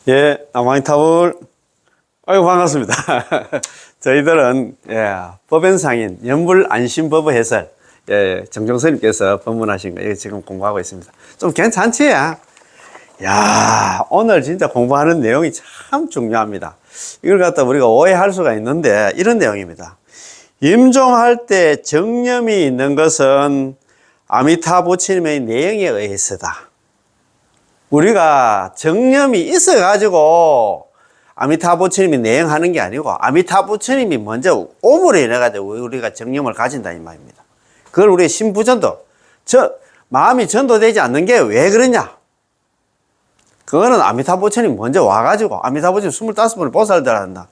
예, 아마이타불. 아이고, 반갑습니다. 저희들은, 법연상인 연불안심법의 해설, 정종선님께서 법문하신 거, 지금 공부하고 있습니다. 좀 괜찮지? 야, 오늘 진짜 공부하는 내용이 참 중요합니다. 이걸 갖다 우리가 오해할 수가 있는데, 이런 내용입니다. 임종할 때 정념이 있는 것은 아미타 부처님의 내용에 의해서다. 우리가 정념이 있어가지고 아미타 부처님이 내용하는 게 아니고 아미타 부처님이 먼저 오물에 인해가지고 우리가 정념을 가진다 이 말입니다. 그걸 우리 신부전도, 마음이 전도되지 않는 게 왜 그러냐? 그거는 아미타 부처님이 먼저 와가지고 아미타 부처님 25번을 보살들 한다.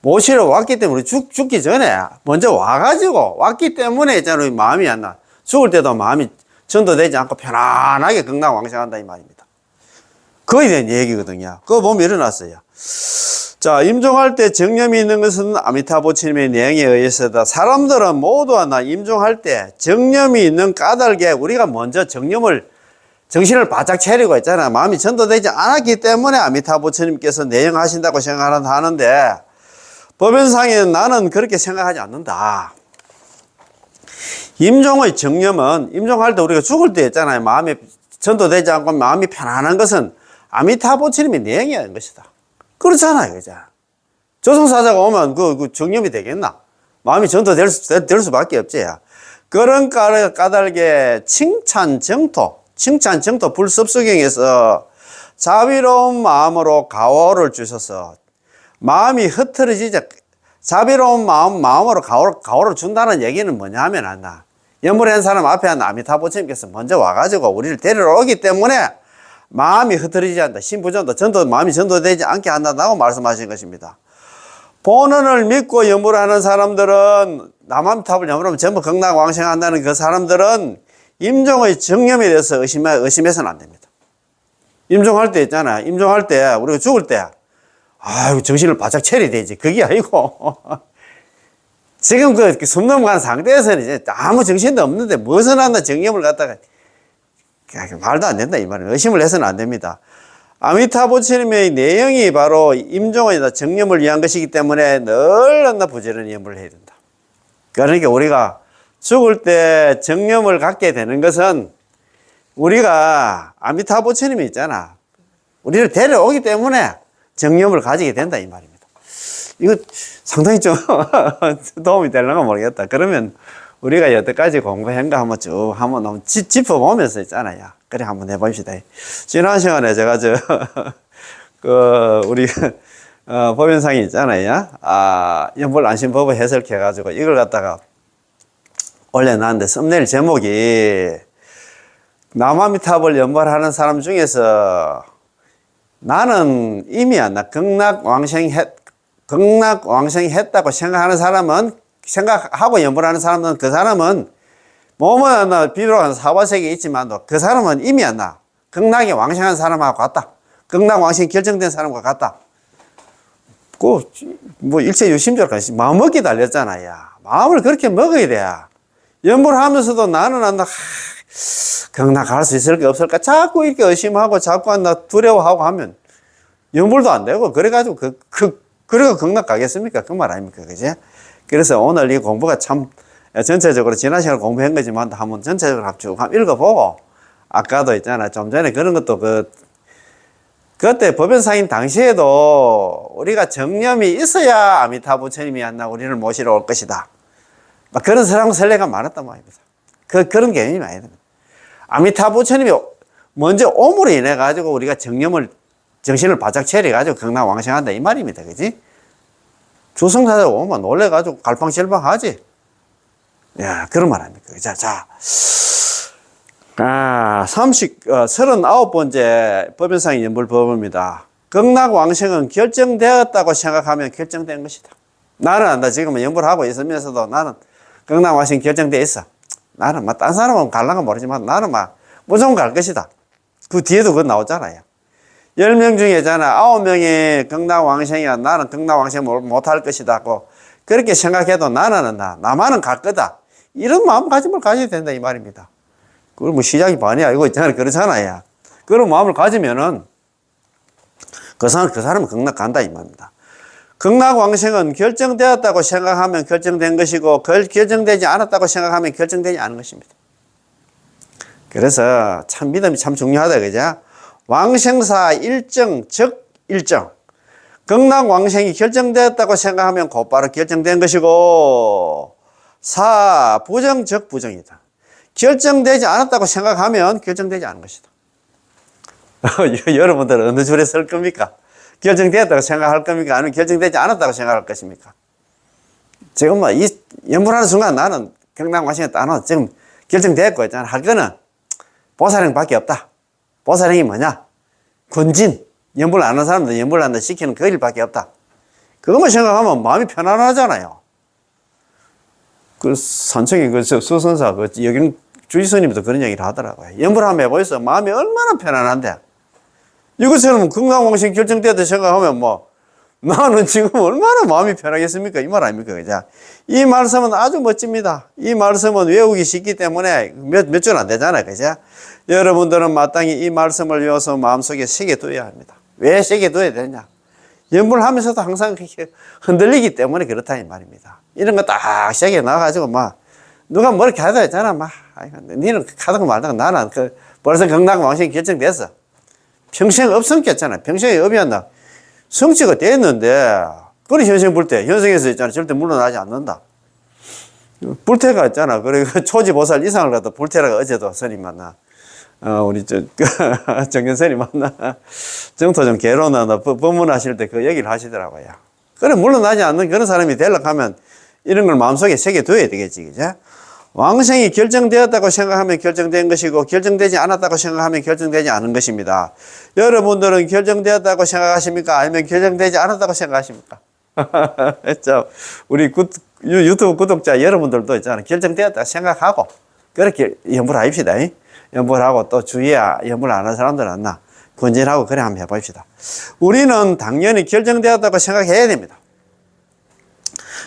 모시러 왔기 때문에 죽기 전에 먼저 와가지고 왔기 때문에 있잖아요. 마음이 안 나. 죽을 때도 마음이 전도되지 않고 편안하게 극락왕생한다 이 말입니다. 그거에 대한 얘기거든요. 그거 보면 일어났어요. 자, 임종할 때 정념이 있는 것은 아미타 부처님의 내용에 의해서다. 사람들은 모두 하나 임종할 때 정념이 있는 까닭에 우리가 먼저 정신을 바짝 차리고 있잖아. 마음이 전도되지 않았기 때문에 아미타 부처님께서 내용하신다고 생각하는데 법연상에는 나는 그렇게 생각하지 않는다. 임종의 정념은 임종할 때 우리가 죽을 때 있잖아요. 마음이 전도되지 않고 마음이 편안한 것은 아미타 부처님이 내용이라는 것이다. 그렇잖아요, 그죠? 조성사자가 오면 그 정념이 되겠나? 마음이 전도될 수밖에 없지. 그런 까닭에 칭찬정토 불섭수경에서 자비로운 마음으로 가호를 주셔서 마음이 흐트러지자 자비로운 마음으로 가호를 준다는 얘기는 뭐냐 하면 안다. 연불에 한 사람 앞에 한 아미타 부처님께서 먼저 와가지고 우리를 데리러 오기 때문에 마음이 흐트러지지 않는다. 신부전도, 마음이 전도되지 않게 한다고 말씀하신 것입니다. 본원을 믿고 연불하는 사람들은, 남암탑을 연불하면 전부 극락왕생한다는 그 사람들은 임종의 정념에 대해서 의심해서는 안 됩니다. 임종할 때 있잖아. 임종할 때, 우리가 죽을 때, 아유, 정신을 바짝 차려야 되지. 그게 아니고. 지금 숨 넘어가는 상태에서는 이제 아무 정신도 없는데 무엇을 한다 정념을 갖다가 말도 안 된다 이 말이에요. 의심을 해서는 안 됩니다. 아미타 부처님의 내용이 바로 임종이나 정념을 위한 것이기 때문에 늘 부지런히 염불을 해야 된다. 그러니까 우리가 죽을 때 정념을 갖게 되는 것은 우리가 아미타 부처님이 있잖아. 우리를 데려오기 때문에 정념을 가지게 된다 이 말입니다. 이거 상당히 좀 도움이 되려나 모르겠다. 그러면 우리가 여태까지 공부한 거 한번 짚어보면서 있잖아요. 그래, 한번 해봅시다. 지난 시간에 제가 우리, 법연상이 있잖아요. 연불안심법을 해석해가지고 이걸 갖다가 올려놨는데 썸네일 제목이 남아미탑을 연불하는 사람 중에서 나는 이미 극락왕생했다고 생각하는 사람은 생각하고 연불하는 사람은 그 사람은 몸은 비록 사바세계에 있지만도 그 사람은 이미 극락에 왕생한 사람하고 같다. 극락왕생 결정된 사람과 같다. 일체유심적으로 마음 먹기 달렸잖아요. 마음을 그렇게 먹어야 돼. 연불하면서도 나는 극락 갈 수 있을까 없을까 자꾸 이렇게 의심하고 자꾸 두려워하고 하면 연불도 안 되고 그래가지고 그래가 극락 가겠습니까? 그 말 아닙니까? 그지? 그래서 오늘 이 공부가 참 전체적으로 지난 시간에 공부한 거지만 한번 전체적으로 쭉 읽어보고 아까도 있잖아. 좀 전에 그런 것도 그때 법연상인 당시에도 우리가 정념이 있어야 아미타 부처님이 우리를 모시러 올 것이다. 막 그런 설레가 많았단 말입니다. 그런 개념이 많이 됩니다. 아미타 부처님이 먼저 오물에 인해 가지고 우리가 정신을 바짝 차려가지고 극락왕생한다 이 말입니다. 그지? 주성사자가 오면 놀래가지고 갈팡질팡하지. 야, 그런 말 아닙니까? 자. 39번째 법연상인 연불법입니다. 극락왕생은 결정되었다고 생각하면 결정된 것이다. 나는 지금 연불하고 있으면서도 나는 극락왕생 결정되어 있어. 나는 딴 사람은 갈랑은 모르지만 나는 무조건 갈 것이다. 그 뒤에도 그거 나오잖아요. 10명 중에 9명이 극락왕생이야. 나는 극락왕생 못할 것이다. 그렇게 생각해도 나만은 갈 거다. 이런 마음가짐을 가져야 된다 이 말입니다. 그걸 시작이 반이야. 이거 있잖아요. 그렇잖아요. 그런 마음을 가지면은 그 사람은 극락 간다 이 말입니다. 극락왕생은 결정되었다고 생각하면 결정된 것이고 결정되지 않았다고 생각하면 결정되지 않은 것입니다. 그래서 참 믿음이 참 중요하다 그죠? 왕생사 일정 즉 일정. 극락왕생이 결정되었다고 생각하면 곧바로 결정된 것이고 사 부정 즉 부정이다. 결정되지 않았다고 생각하면 결정되지 않은 것이다. 여러분들은 어느 줄에 설 겁니까? 결정되었다고 생각할 겁니까? 아니면 결정되지 않았다고 생각할 것입니까? 지금 뭐 이 연불하는 순간 나는 극락왕생에 따놓아 지금 결정됐고 있잖아. 할 거는 보살행밖에 없다. 보살행이 뭐냐? 군진. 연불 안 하는 사람들 연불 한다 시키는 그 일밖에 없다. 그것만 생각하면 마음이 편안하잖아요. 그 산청의 그 수선사 그 여기 주지스님도 그런 얘기를 하더라고요. 연불 한번 해보겠어. 마음이 얼마나 편안한데. 이것처럼 극락왕생 결정되었다 생각하면 뭐 나는 지금 얼마나 마음이 편하겠습니까? 이 말 아닙니까? 그죠? 이 말씀은 아주 멋집니다. 이 말씀은 외우기 쉽기 때문에 몇 줄 안 되잖아요. 그죠? 여러분들은 마땅히 이 말씀을 외워서 마음속에 새겨 둬야 합니다. 왜 새겨 둬야 되냐? 연불하면서도 항상 흔들리기 때문에 그렇다 이 말입니다. 이런 거 딱 새겨 놔가지고 막 누가 뭘 이렇게 하다 했잖아. 막 니는 하다가 말다가 나는 벌써 극락왕생이 결정됐어. 평생 업성켰잖아. 평생에 업이었나. 성취가 됐는데, 그래, 현생 불태. 현생에서 있잖아. 절대 물러나지 않는다. 불태가 있잖아. 그래, 초지보살 이상을 갖다 불태라가 어제도 스님 만나. 우리 정견스님 만나. 정토 좀 개로나 법문하실 때 그 얘기를 하시더라고요. 그래, 물러나지 않는 그런 사람이 되려고 하면 이런 걸 마음속에 새겨둬야 되겠지. 그죠? 왕생이 결정되었다고 생각하면 결정된 것이고 결정되지 않았다고 생각하면 결정되지 않은 것입니다. 여러분들은 결정되었다고 생각하십니까? 아니면 결정되지 않았다고 생각하십니까? 우리 유튜브 구독자 여러분들도 있잖아요. 결정되었다고 생각하고 그렇게 연불합시다. 연불하고 또 주위에 연불 안 하는 사람들은 안 나. 권진하고 그래 한번 해봅시다. 우리는 당연히 결정되었다고 생각해야 됩니다.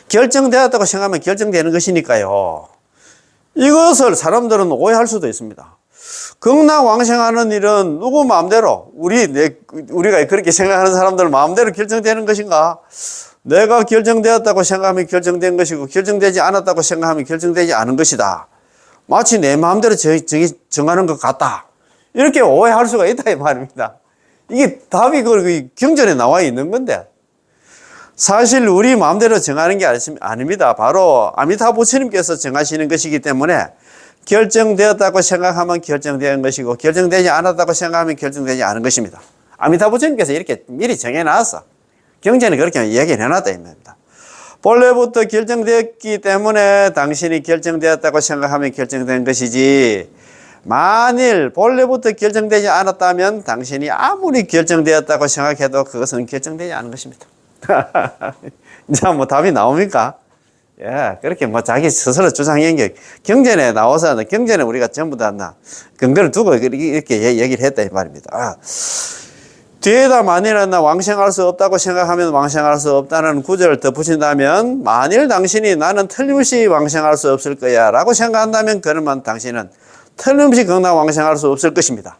결정되었다고 생각하면 결정되는 것이니까요. 이것을 사람들은 오해할 수도 있습니다. 극락왕생하는 일은 누구 마음대로 우리가 그렇게 생각하는 사람들 마음대로 결정되는 것인가? 내가 결정되었다고 생각하면 결정된 것이고 결정되지 않았다고 생각하면 결정되지 않은 것이다. 마치 내 마음대로 정하는 것 같다. 이렇게 오해할 수가 있다 이 말입니다. 이게 답이 그 경전에 나와 있는 건데 사실 우리 마음대로 정하는 게 아닙니다. 바로 아미타 부처님께서 정하시는 것이기 때문에 결정되었다고 생각하면 결정된 것이고 결정되지 않았다고 생각하면 결정되지 않은 것입니다. 아미타 부처님께서 이렇게 미리 정해놨어. 경전에 그렇게 얘기를 해놨다 이 말입니다. 본래부터 결정되었기 때문에 당신이 결정되었다고 생각하면 결정된 것이지 만일 본래부터 결정되지 않았다면 당신이 아무리 결정되었다고 생각해도 그것은 결정되지 않은 것입니다. 이제 뭐 답이 나옵니까? 예, 그렇게 뭐 자기 스스로 주장한 게 경전에 나와서 경전에 우리가 전부 다 근거를 두고 이렇게 얘기를 했다 이 말입니다. 뒤에다 만일 나 왕생할 수 없다고 생각하면 왕생할 수 없다는 구절을 덧붙인다면 만일 당신이 나는 틀림없이 왕생할 수 없을 거야 라고 생각한다면 그러면 당신은 틀림없이 극락 왕생할 수 없을 것입니다.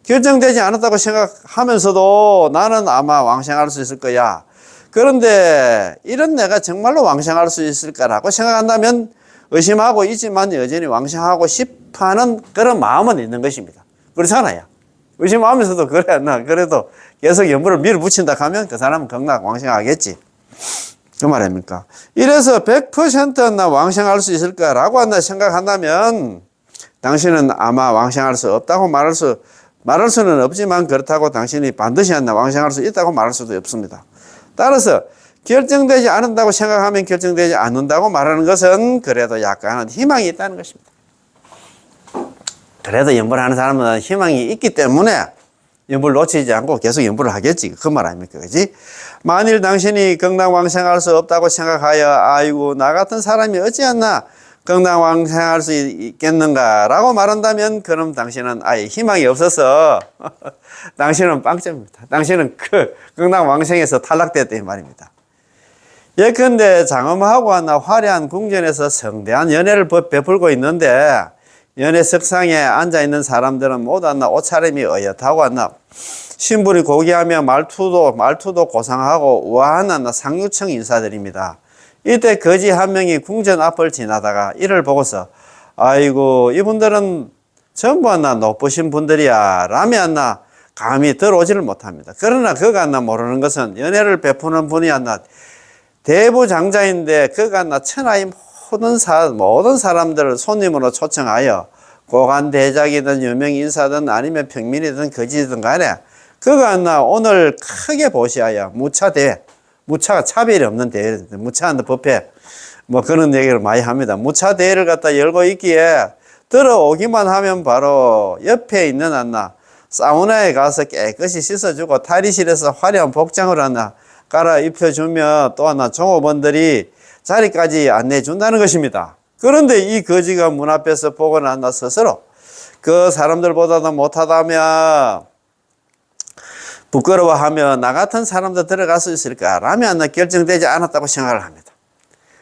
결정되지 않았다고 생각하면서도 나는 아마 왕생할 수 있을 거야. 그런데 이런 내가 정말로 왕생할 수 있을까라고 생각한다면 의심하고 있지만 여전히 왕생하고 싶어하는 그런 마음은 있는 것입니다. 그렇잖아요. 의심하면서도 그래 나 그래도 계속 연불을 밀어붙인다 하면 그 사람은 극락 왕생하겠지. 그 말 아닙니까? 이래서 100% 나 왕생할 수 있을까라고 한다 생각한다면 당신은 아마 왕생할 수 없다고 말할 수는 없지만 그렇다고 당신이 반드시 왕생할 수 있다고 말할 수도 없습니다. 따라서 결정되지 않는다고 생각하면 결정되지 않는다고 말하는 것은 그래도 약간은 희망이 있다는 것입니다. 그래도 연불하는 사람은 희망이 있기 때문에 연불 놓치지 않고 계속 연불을 하겠지. 그 말 아닙니까? 그지? 만일 당신이 극락왕생할 수 없다고 생각하여 아이고 나 같은 사람이 어찌했나 극락왕생할 수 있겠는가 라고 말한다면 그럼 당신은 아예 희망이 없어서 당신은 빵점입니다. 당신은 그 극락왕생에서 탈락됐다 이 말입니다. 예컨대 장엄하고 화려한 궁전에서 성대한 연회를 베풀고 있는데 연회 석상에 앉아있는 사람들은 모두 옷차림이 어엿하고 신분이 고귀하며 말투도 고상하고 우아한 상류층 인사들입니다. 이때 거지 한 명이 궁전 앞을 지나다가 이를 보고서 아이고 이분들은 전부 높으신 분들이야 라며 감히 들어오지를 못합니다. 그러나 그가 모르는 것은 연애를 베푸는 분이 대부장자인데 그가 천하의 모든 사람들을 손님으로 초청하여 고관대작이든 유명인사든 아니면 평민이든 거지든 간에 그가 오늘 크게 보시하여 무차가 차별이 없는 대회, 무차한다 법회 뭐 그런 얘기를 많이 합니다. 무차 대회를 갖다 열고 있기에 들어오기만 하면 바로 옆에 있는 사우나에 가서 깨끗이 씻어주고 탈의실에서 화려한 복장을 갈아입혀주며 또 종업원들이 자리까지 안내해준다는 것입니다. 그런데 이 거지가 문 앞에서 보고 스스로 그 사람들보다도 못하다며 부끄러워하며 나 같은 사람도 들어갈 수 있을까라며 결정되지 않았다고 생각을 합니다.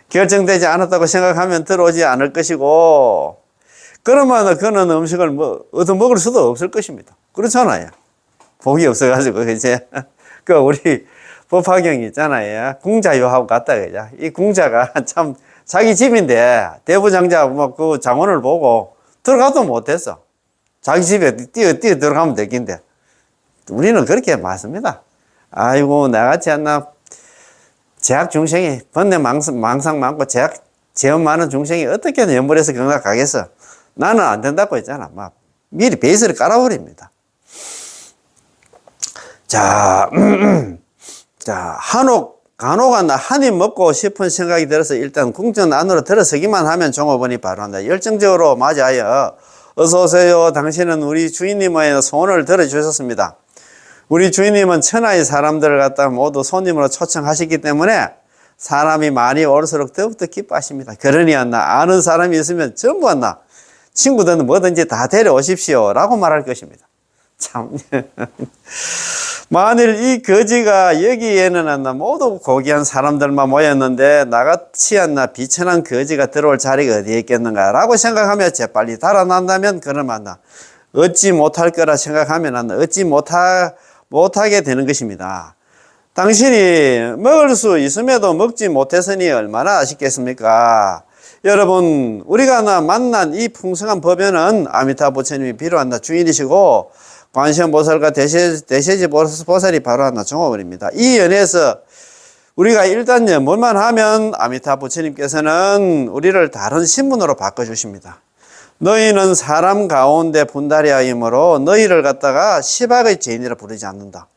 결정되지 않았다고 생각하면 들어오지 않을 것이고 그러면 그는 음식을 얻어먹을 수도 없을 것입니다. 그렇잖아요. 복이 없어가지고 이제 그 우리 법화경이 있잖아요. 궁자요하고 같다 그죠. 이 궁자가 참 자기 집인데 대부장자 그 장원을 보고 들어가도 못했어. 자기 집에 뛰어 들어가면 되긴데 우리는 그렇게 맞습니다. 아이고 나같이 제약 중생이 번뇌 망상 많고 제업 많은 중생이 어떻게 연불해서 경락 가겠어. 나는 안 된다고 했잖아. 막 미리 베이스를 깔아버립니다. 자, 간혹 한입 먹고 싶은 생각이 들어서 일단 궁전 안으로 들어서기만 하면 종업원이 바로 열정적으로 맞이하여 어서 오세요. 당신은 우리 주인님의 소원을 들어주셨습니다. 우리 주인님은 천하의 사람들을 갖다 모두 손님으로 초청하시기 때문에 사람이 많이 올수록 더욱더 기뻐하십니다. 그러니 아는 사람이 있으면 전부 친구들은 뭐든지 다 데려오십시오 라고 말할 것입니다. 참 만일 이 거지가 여기에는 모두 고귀한 사람들만 모였는데 나같이 비천한 거지가 들어올 자리가 어디에 있겠는가 라고 생각하며 재빨리 달아난다면 그러면 얻지 못할 거라 생각하면 얻지 못하게 되는 것입니다. 당신이 먹을 수 있음에도 먹지 못했으니 얼마나 아쉽겠습니까? 여러분 우리가 만난 이 풍성한 법연은 아미타 부처님이 필요한 주인이시고 관세음보살과 대세지보살이 바로 종업원입니다. 이 연에서 우리가 일단 뭘만 하면 아미타 부처님께서는 우리를 다른 신분으로 바꿔주십니다. 너희는 사람 가운데 분달이하이므로 너희를 갖다가 시박의 죄인이라 부르지 않는다.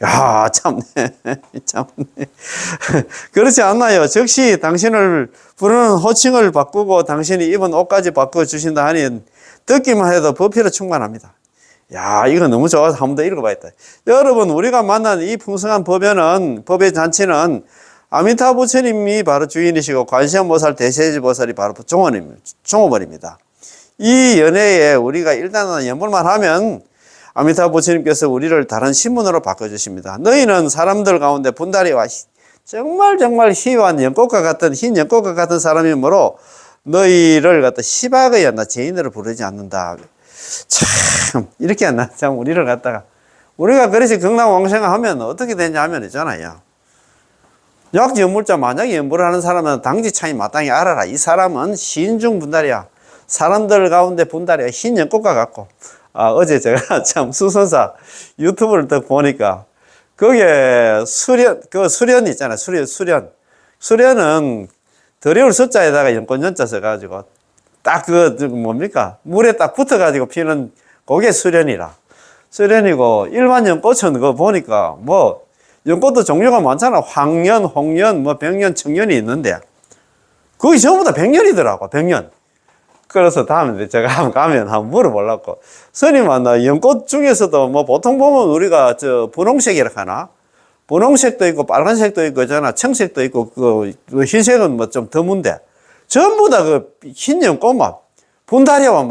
야, 참네. 참네. 그렇지 않나요? 즉시 당신을 부르는 호칭을 바꾸고 당신이 입은 옷까지 바꿔주신다 하니 듣기만 해도 법피로 충만합니다. 야, 이거 너무 좋아서 한 번 더 읽어봐야겠다. 여러분, 우리가 만난 이 풍성한 법의 잔치는 아미타 부처님이 바로 주인이시고 관세음보살 대세지보살이 바로 종업원입니다. 이 연회에 우리가 일단은 연불만 하면 아미타 부처님께서 우리를 다른 신분으로 바꿔주십니다. 너희는 사람들 가운데 분다리와 정말 희화한 연꽃과 같은 흰 연꽃과 같은 사람이므로 너희를 갖다 시박의 죄인으로 부르지 않는다. 참 이렇게 참 우리를 갖다가 우리가 그래서 경남왕생을 하면 어떻게 되냐 하면 있잖아요. 약연물자 만약에 연불을 하는 사람은 당지 차이 마땅히 알아라. 이 사람은 시인 분달이야. 사람들 가운데 분달이야. 흰 연꽃과 같고. 어제 제가 참 수선사 유튜브를 딱 보니까 거기에 수련 있잖아요. 수련은 더러울 숫자에다가 연꽃연자 써가지고 딱 뭡니까? 물에 딱 붙어가지고 피는 그게 수련이고 일반 연꽃은 그거 보니까 연꽃도 종류가 많잖아. 황년, 홍년, 백년, 청년이 있는데 그게 전부 다 백년이더라고. 백년. 그래서 다음에 제가 한번 가면 한번 물어보려고. 스님, 연꽃 중에서도 보통 보면 우리가 분홍색이라 하나? 분홍색도 있고, 빨간색도 있고, 청색도 있고, 흰색은 좀 드문데, 전부 다 흰 연꽃만, 분다리만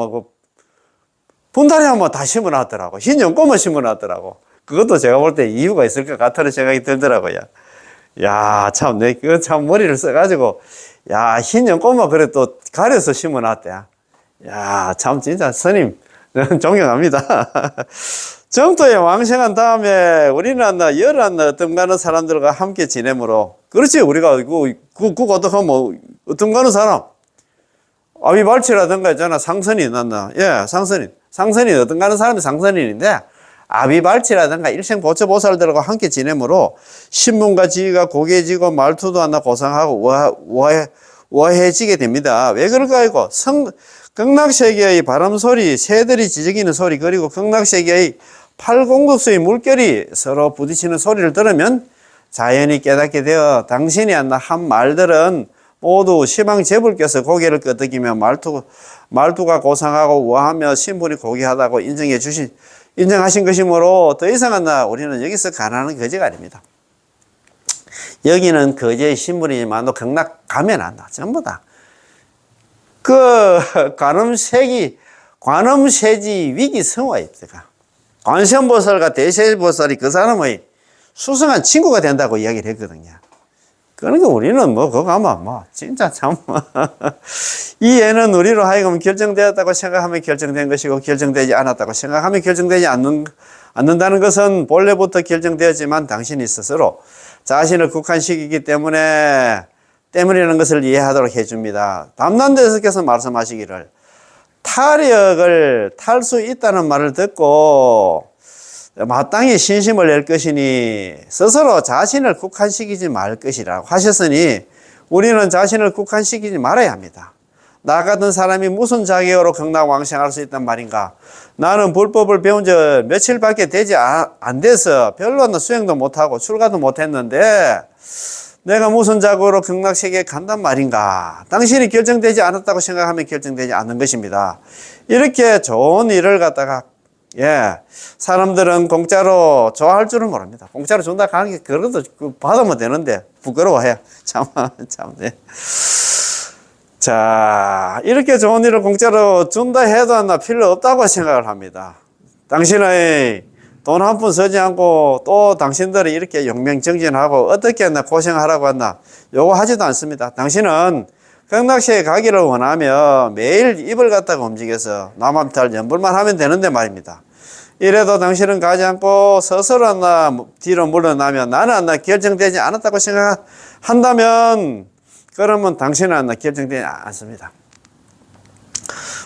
다 심어놨더라고. 흰 연꽃만 심어놨더라고. 그것도 제가 볼 때 이유가 있을 것 같다는 생각이 들더라고요. 야, 참, 그거 참 머리를 써가지고, 야, 흰 연꽃만 그래 또 가려서 심어놨대. 야, 참, 진짜, 스님, 존경합니다. 정토에 왕생한 다음에 우리는 열한 어떤 가는 사람들과 함께 지내므로, 그렇지, 우리가 어떡하면 뭐 어떤 가는 사람, 아비발치라든가 있잖아, 상선인 났나, 예, 상선인 어떤 가는 사람이 상선인인데, 아비발치라든가 일생보처보살들과 함께 지내므로 신분과 지위가 고개지고 말투도 하나 고상하고 우아해지게 됩니다. 왜 그럴까 이거 극락세계의 바람소리, 새들이 지저귀는 소리, 그리고 극락세계의 팔공급수의 물결이 서로 부딪히는 소리를 들으면 자연히 깨닫게 되어 당신이 한 말들은 모두 시방제불께서 고개를 끄덕이며 말투가 고상하고 우아하며 신분이 고귀하다고 인정하신 것이므로 더 이상 우리는 여기서 가난한 거지가 아닙니다. 여기는 거지의 신분이지만 극락 가면 전부 다 관음세지 위기성화입니다. 관세음보살과 대세보살이 그 사람의 수승한 친구가 된다고 이야기를 했거든요. 그러니까 우리는 그거 가면 진짜 참. 이 애는 우리로 하여금 결정되었다고 생각하면 결정된 것이고, 결정되지 않았다고 생각하면 결정되지 않는다는 것은 본래부터 결정되었지만 당신이 스스로 자신을 국한시키기 때문이라는 것을 이해하도록 해줍니다. 담난대스께서 말씀하시기를, 타력을 탈 수 있다는 말을 듣고 마땅히 신심을 낼 것이니 스스로 자신을 국한시키지 말 것이라고 하셨으니, 우리는 자신을 국한시키지 말아야 합니다. 나 같은 사람이 무슨 자격으로 극락왕생할 수 있단 말인가? 나는 불법을 배운 지 며칠밖에 되지 안 돼서 별로 수행도 못하고 출가도 못했는데 내가 무슨 자격으로 극락세계에 간단 말인가? 당신이 결정되지 않았다고 생각하면 결정되지 않는 것입니다. 이렇게 좋은 일을 갖다가, 사람들은 공짜로 좋아할 줄은 모릅니다. 공짜로 준다 하는 게, 그래도 받으면 되는데 부끄러워해. 네. 자, 이렇게 좋은 일을 공짜로 준다 해도 필요 없다고 생각을 합니다. 당신의 돈 한 푼 쓰지 않고 또 당신들이 이렇게 용맹정진하고 어떻게 고생하라고 했나, 요거 하지도 않습니다. 당신은 극락세계에 가기를 원하면 매일 입을 갖다가 움직여서 남한탈 연불만 하면 되는데 말입니다. 이래도 당신은 가지 않고 스스로 뒤로 물러나면, 나는 결정되지 않았다고 생각한다면 그러면 당신은 결정되지 않습니다.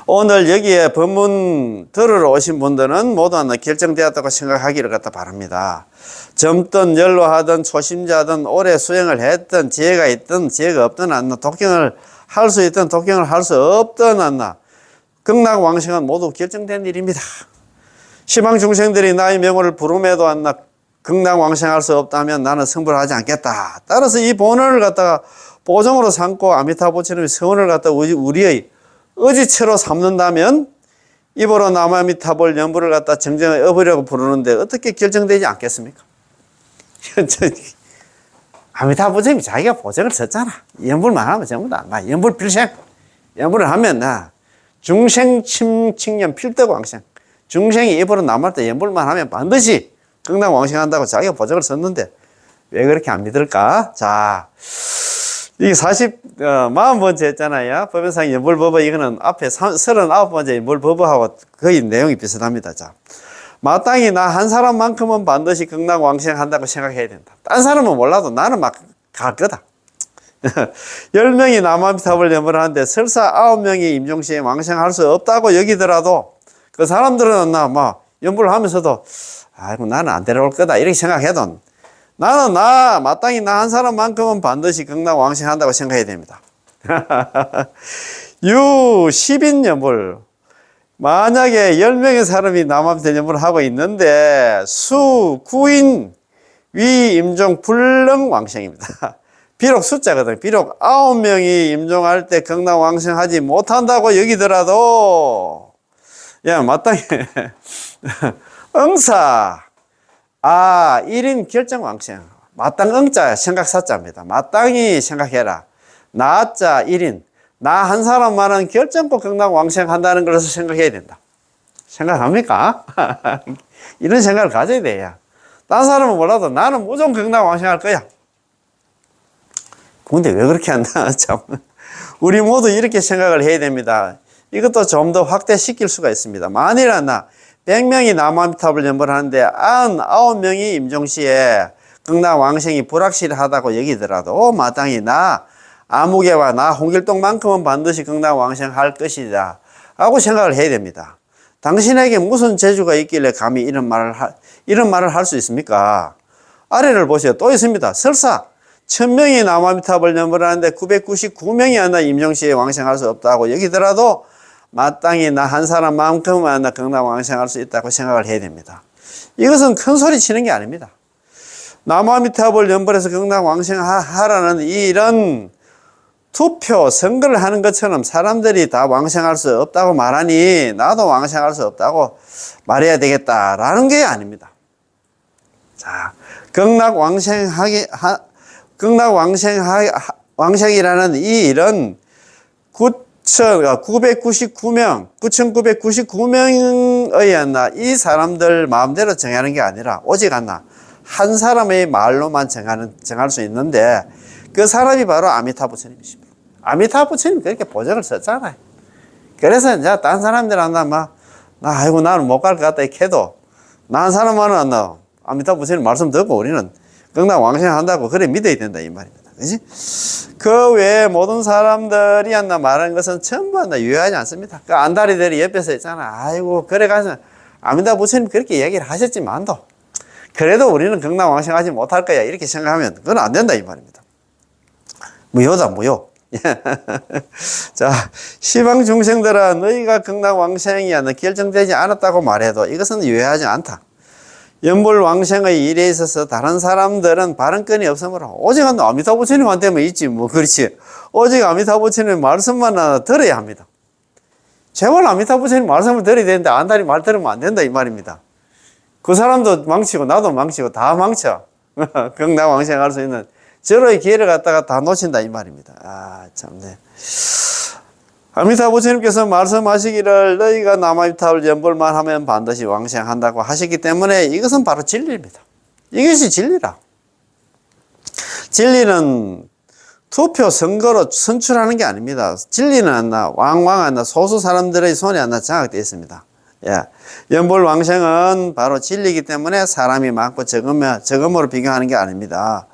오늘 여기에 법문 들으러 오신 분들은 모두 결정되었다고 생각하기를 바랍니다. 젊든 연로하든 초심자든 오래 수행을 했든 지혜가 있든 지혜가 없든 독경을 할 수 있든 독경을 할 수 없든 극락왕생은 모두 결정된 일입니다. 시방 중생들이 나의 명호를 부름에도 극락왕생할 수 없다면 나는 성불을 하지 않겠다. 따라서 이 본원을 갖다가 보정으로 삼고 아미타부처님의 서원을 갖다가 우리의 의지체로 삼는다면, 입으로 남아미타불 연불을 갖다 정정의 업으려고 부르는데 어떻게 결정되지 않겠습니까? 아미타부처님이 자기가 보정을 썼잖아. 연불만 하면 전부 다 연불 필생. 연불을 하면 중생 침칭년 필덕왕생. 중생이 입으로 남을 때 연불만 하면 반드시 극락왕생한다고 자기가 보정을 썼는데 왜 그렇게 안 믿을까? 자, 이게 40번째 했잖아요. 법연상 연불법어, 이거는 앞에 39번째 연불법어하고 거의 내용이 비슷합니다. 자, 마땅히 나 한 사람만큼은 반드시 극락왕생한다고 생각해야 된다. 딴 사람은 몰라도 나는 갈 거다. 10명이 남아미타불 연불을 하는데 설사 9명이 임종시에 왕생할 수 없다고 여기더라도 그 사람들은 연불을 하면서도 아이고 나는 안 데려올 거다 이렇게 생각해도, 나는 마땅히 나 한 사람만큼은 반드시 극락왕생한다고 생각해야 됩니다. 유 10인 연불, 만약에 10명의 사람이 남아미타 연불을 하고 있는데 수 9인 위 임종 불능왕생입니다. 비록 숫자거든. 비록 9명이 임종할 때 극락왕생하지 못한다고 여기더라도 마땅히 응사 1인 결정왕생, 마땅 응자 생각사자입니다. 마땅히 생각해라. 나자 1인, 나 한 사람만은 결정코 극락왕생한다는 것을 생각해야 된다. 생각합니까? 이런 생각을 가져야 돼요. 딴 사람은 몰라도 나는 무조건 극락왕생할 거야. 근데 왜 그렇게 한다? 참. 우리 모두 이렇게 생각을 해야 됩니다. 이것도 좀 더 확대시킬 수가 있습니다. 만일 나 100명이 나무아미타불 연보를 하는데 99명이 임종시에 극락왕생이 불확실하다고 여기더라도 마땅히 나 아무개와 나 홍길동만큼은 반드시 극락왕생할 것이다 라고 생각을 해야 됩니다. 당신에게 무슨 재주가 있길래 감히 이런 말을 할 수 있습니까? 아래를 보세요. 또 있습니다. 설사 1000명이 나무아미타불 연보를 하는데 999명이 나 임종시에 왕생할 수 없다고 여기더라도 마땅히 나 한 사람만큼은 나 극락왕생할 수 있다고 생각을 해야 됩니다. 이것은 큰 소리 치는 게 아닙니다. 나무아미타불 연불에서 극락왕생하라는 이런 투표 선거를 하는 것처럼 사람들이 다 왕생할 수 없다고 말하니 나도 왕생할 수 없다고 말해야 되겠다라는 게 아닙니다. 자, 극락왕생이라는 이 이런 9,999명의 이 사람들 마음대로 정하는 게 아니라 오직 한 사람의 말로만 정할 수 있는데 그 사람이 바로 아미타 부처님이십니다. 아미타 부처님이 그렇게 보적을 썼잖아요. 그래서 이제 딴 사람들한테 아이고 나는 못 갈 것 같다 이렇게 해도 나 한 사람만은 아미타 부처님 말씀 듣고 우리는 극락왕생한다고 그래 믿어야 된다 이 말입니다. 그지? 그 외에 모든 사람들이 말하는 것은 전부 유효하지 않습니다. 그 안다리들이 옆에서 있잖아. 아이고 그래 가서 아미타 부처님 그렇게 얘기를 하셨지만도 그래도 우리는 극락왕생하지 못할 거야 이렇게 생각하면 그건 안 된다 이 말입니다. 무효다 무효. 자, 시방 중생들아 너희가 극락왕생이 결정되지 않았다고 말해도 이것은 유효하지 않다. 연불왕생의 일에 있어서 다른 사람들은 발언권이 없으므로 오직 아미타 부처님한테만 있지 뭐 그렇지. 오직 아미타 부처님 말씀만 들어야 합니다. 제발 아미타 부처님 말씀을 들어야 되는데 안다리 말 들으면 안 된다 이 말입니다. 그 사람도 망치고 나도 망치고 다 망쳐. 극락왕생할 수 있는 절호의 기회를 갖다가 다 놓친다 이 말입니다. 아 참네. 아미타 부처님께서 말씀하시기를 너희가 나무아미타불 연불만 하면 반드시 왕생한다고 하셨기 때문에 이것은 바로 진리입니다. 이것이 진리라. 진리는 투표 선거로 선출하는 게 아닙니다. 진리는 왕왕한 소수 사람들의 손에 장악되어 있습니다. 예. 연불왕생은 바로 진리이기 때문에 사람이 많고 적음으로 비교하는 게 아닙니다.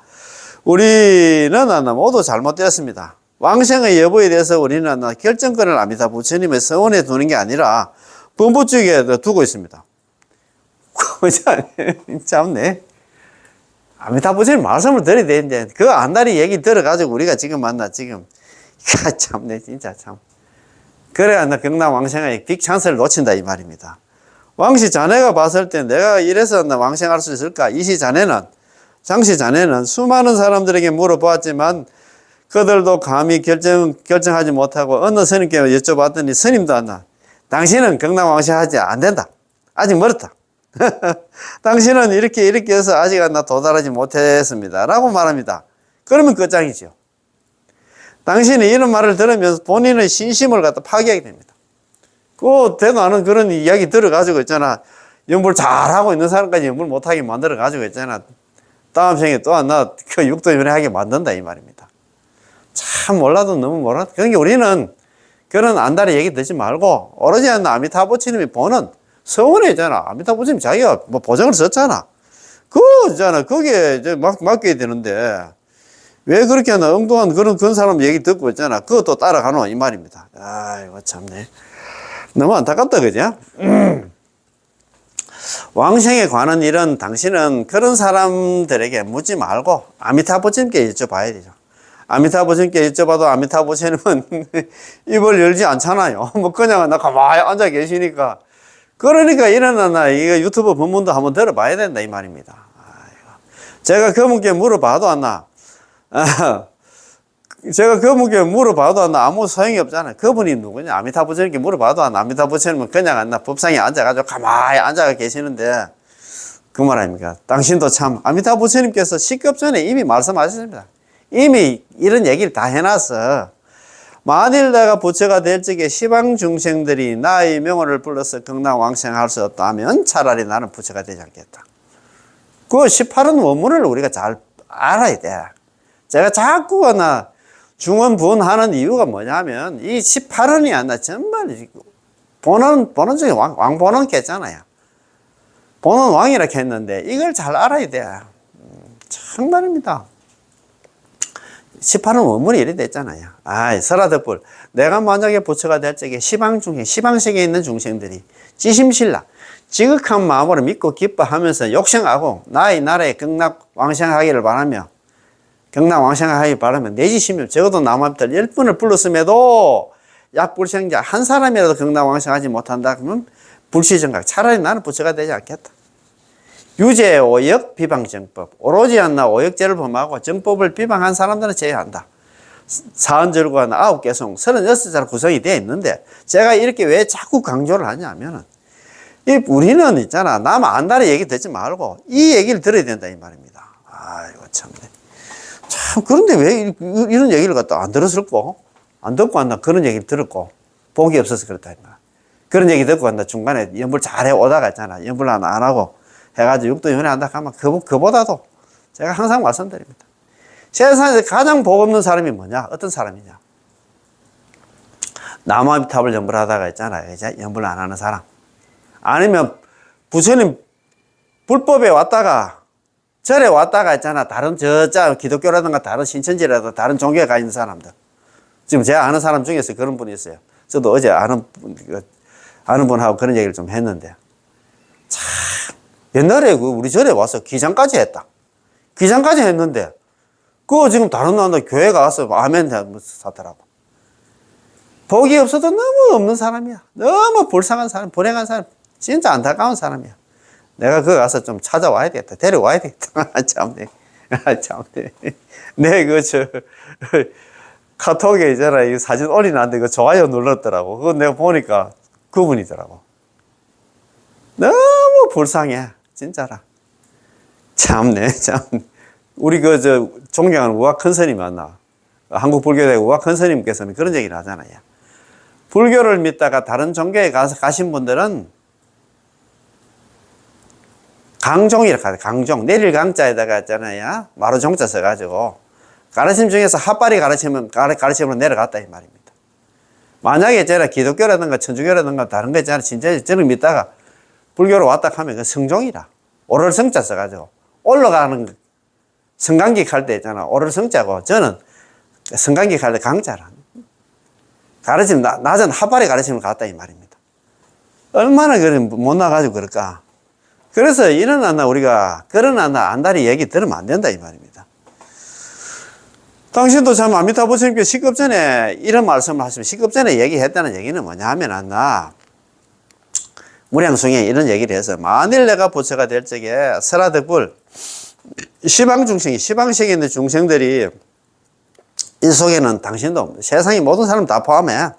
우리는 모두 잘못되었습니다. 왕생의 여부에 대해서 우리는 결정권을 아미타 부처님의 서원에 두는 게 아니라 범부 쪽에 두고 있습니다. 참네. 아미타 부처님 말씀을 드려야 되는데 그 안다리 얘기 들어가지고 우리가 지금 참네 진짜 참. 그래야 극락왕생의 빅 찬스를 놓친다 이 말입니다. 왕씨 자네가 봤을 때 내가 이래서 왕생할 수 있을까? 장씨 자네는 수많은 사람들에게 물어보았지만 그들도 감히 결정하지 못하고 어느 스님께 여쭤봤더니 스님도 당신은 극락왕생하지 안 된다. 아직 멀었다. 당신은 이렇게 해서 아직 도달하지 못했습니다. 라고 말합니다. 그러면 끝장이죠. 당신이 이런 말을 들으면서 본인의 신심을 갖다 파괴하게 됩니다. 대도 않은 그런 이야기 들어가지고 있잖아. 연불 잘하고 있는 사람까지 연불 못하게 만들어가지고 있잖아. 다음 생에 또 그 육도연회하게 만든다 이 말입니다. 참 몰라도 너무 몰랐다. 그러니까 우리는 그런 안다리 얘기 듣지 말고 오로지 아미타 부처님이 보는 서원에 있잖아. 아미타 부처님 자기가 보장을 썼잖아. 거기에 이제 맡겨야 되는데 왜 그렇게 엉뚱한 그런 사람 얘기 듣고 있잖아. 그것도 따라가노 이 말입니다. 아이고 참네. 너무 안타깝다 그죠? 왕생에 관한 일은 당신은 그런 사람들에게 묻지 말고 아미타 부처님께 여쭤봐야 되죠. 아미타 부처님께 여쭤봐도 아미타 부처님은 입을 열지 않잖아요. 그냥 가만히 앉아 계시니까. 그러니까 이거 유튜브 본문도 한번 들어봐야 된다 이 말입니다. 아이고. 제가 그분께 물어봐도 아무 소용이 없잖아요. 그분이 누구냐? 아미타 부처님께 물어봐도 아미타 부처님은 그냥 법상에 앉아가지고 가만히 앉아 계시는데 그 말 아닙니까? 당신도 참 아미타 부처님께서 식급 전에 이미 말씀하셨습니다. 이미 이런 얘기를 다 해놨어. 만일 내가 부처가 될 적에 시방 중생들이 나의 명호를 불러서 극락왕생할 수 없다면 차라리 나는 부처가 되지 않겠다. 그 18은 원문을 우리가 잘 알아야 돼. 제가 자꾸 중언부언하는 이유가 뭐냐면 이 18원이 안 나. 정말 보는 중에 왕보는 겠잖아요. 보는 왕이라 했는데 이걸 잘 알아야 돼. 정말입니다. 18원 원문이 이래 됐잖아요. 설화덕불. 내가 만약에 부처가 될 적에 시방세계에 있는 중생들이 지심신라 지극한 마음으로 믿고 기뻐하면서 욕생하고 나의 나라에 경락왕생하기를 바라며 경락왕생하기를 바라며 내지심을 적어도 남한들 10분을 불렀음에도 약불생자 한 사람이라도 경락왕생하지 못한다 그러면 불시정각. 차라리 나는 부처가 되지 않겠다. 유죄, 오역, 비방정법. 오로지 오역죄를 범하고 정법을 비방한 사람들은 제외한다. 사언절과는 9개송, 36자로 구성이 되어 있는데 제가 이렇게 왜 자꾸 강조를 하냐면은 우리는 있잖아. 남 안다는 얘기 듣지 말고 이 얘기를 들어야 된다 이 말입니다. 아이고 참네. 참 그런데 왜 이런 얘기를 갖다 안 들었을까? 안 듣고 왔나 그런 얘기를 들었고 복이 없어서 그렇다 이 말. 그런 얘기 듣고 왔나 중간에 연불 잘해 오다가 있잖아. 연불 안 하고 해가지고 육도연애 한다 하면 그보다도 제가 항상 말씀드립니다. 세상에서 가장 복 없는 사람이 뭐냐? 어떤 사람이냐? 나무아미탑을 연불하다가 있잖아요. 이제 연불 안 하는 사람. 아니면 부처님 불법에 왔다가 절에 왔다가 있잖아. 다른 기독교라든가 다른 신천지라든가 다른 종교에 가 있는 사람들. 지금 제가 아는 사람 중에서 그런 분이 있어요. 저도 어제 아는 분하고 그런 얘기를 좀 했는데 참 옛날에 우리 절에 와서 기장까지 했다. 기장까지 했는데 그거 지금 다른 나라 교회 가서 아멘 하더라고. 복이 없어도 너무 없는 사람이야. 너무 불쌍한 사람, 불행한 사람, 진짜 안타까운 사람이야. 내가 그거 가서 좀 찾아와야 되겠다. 데려와야 되겠다. 참네. 참네. 카톡에 있잖아. 이 사진 올리는데 그 좋아요 눌렀더라고. 그거 내가 보니까 그분이더라고. 너무 불쌍해. 진짜라. 참네, 참. 우리 존경하는 우악 큰 스님 만나. 한국 불교대 우악 큰 스님께서는 그런 얘기를 하잖아요. 불교를 믿다가 다른 종교에 가신 분들은 강종이라 하죠. 강종. 내릴 강자에다가 있잖아요. 마루 종자 써가지고. 가르침 중에서 핫바리 가르침으로 내려갔다, 이 말입니다. 만약에 기독교라든가 천주교라든가 다른 거 있잖아. 진짜 저를 믿다가 불교로 왔다 하면 그 성종이라. 오를 성자 써가지고. 올라가는 성강기 할 때 있잖아. 오를 성자고. 저는 성강기 할 때 강자라. 가르침, 낮은 핫바리 가르침을 갔다, 이 말입니다. 얼마나 못 나가지고 그럴까. 그래서 우리가 안다리 얘기 들으면 안 된다, 이 말입니다. 당신도 참 아미타 부처님께 식급 전에 이런 말씀을 하시면 식급 전에 얘기했다는 얘기는 뭐냐 하면 무량숭에 이런 얘기를 해서 만일 내가 부처가 될 적에 설화덕불 시방세계에 있는 중생들이 이 속에는 당신도 없는데 세상의 모든 사람 다 포함해.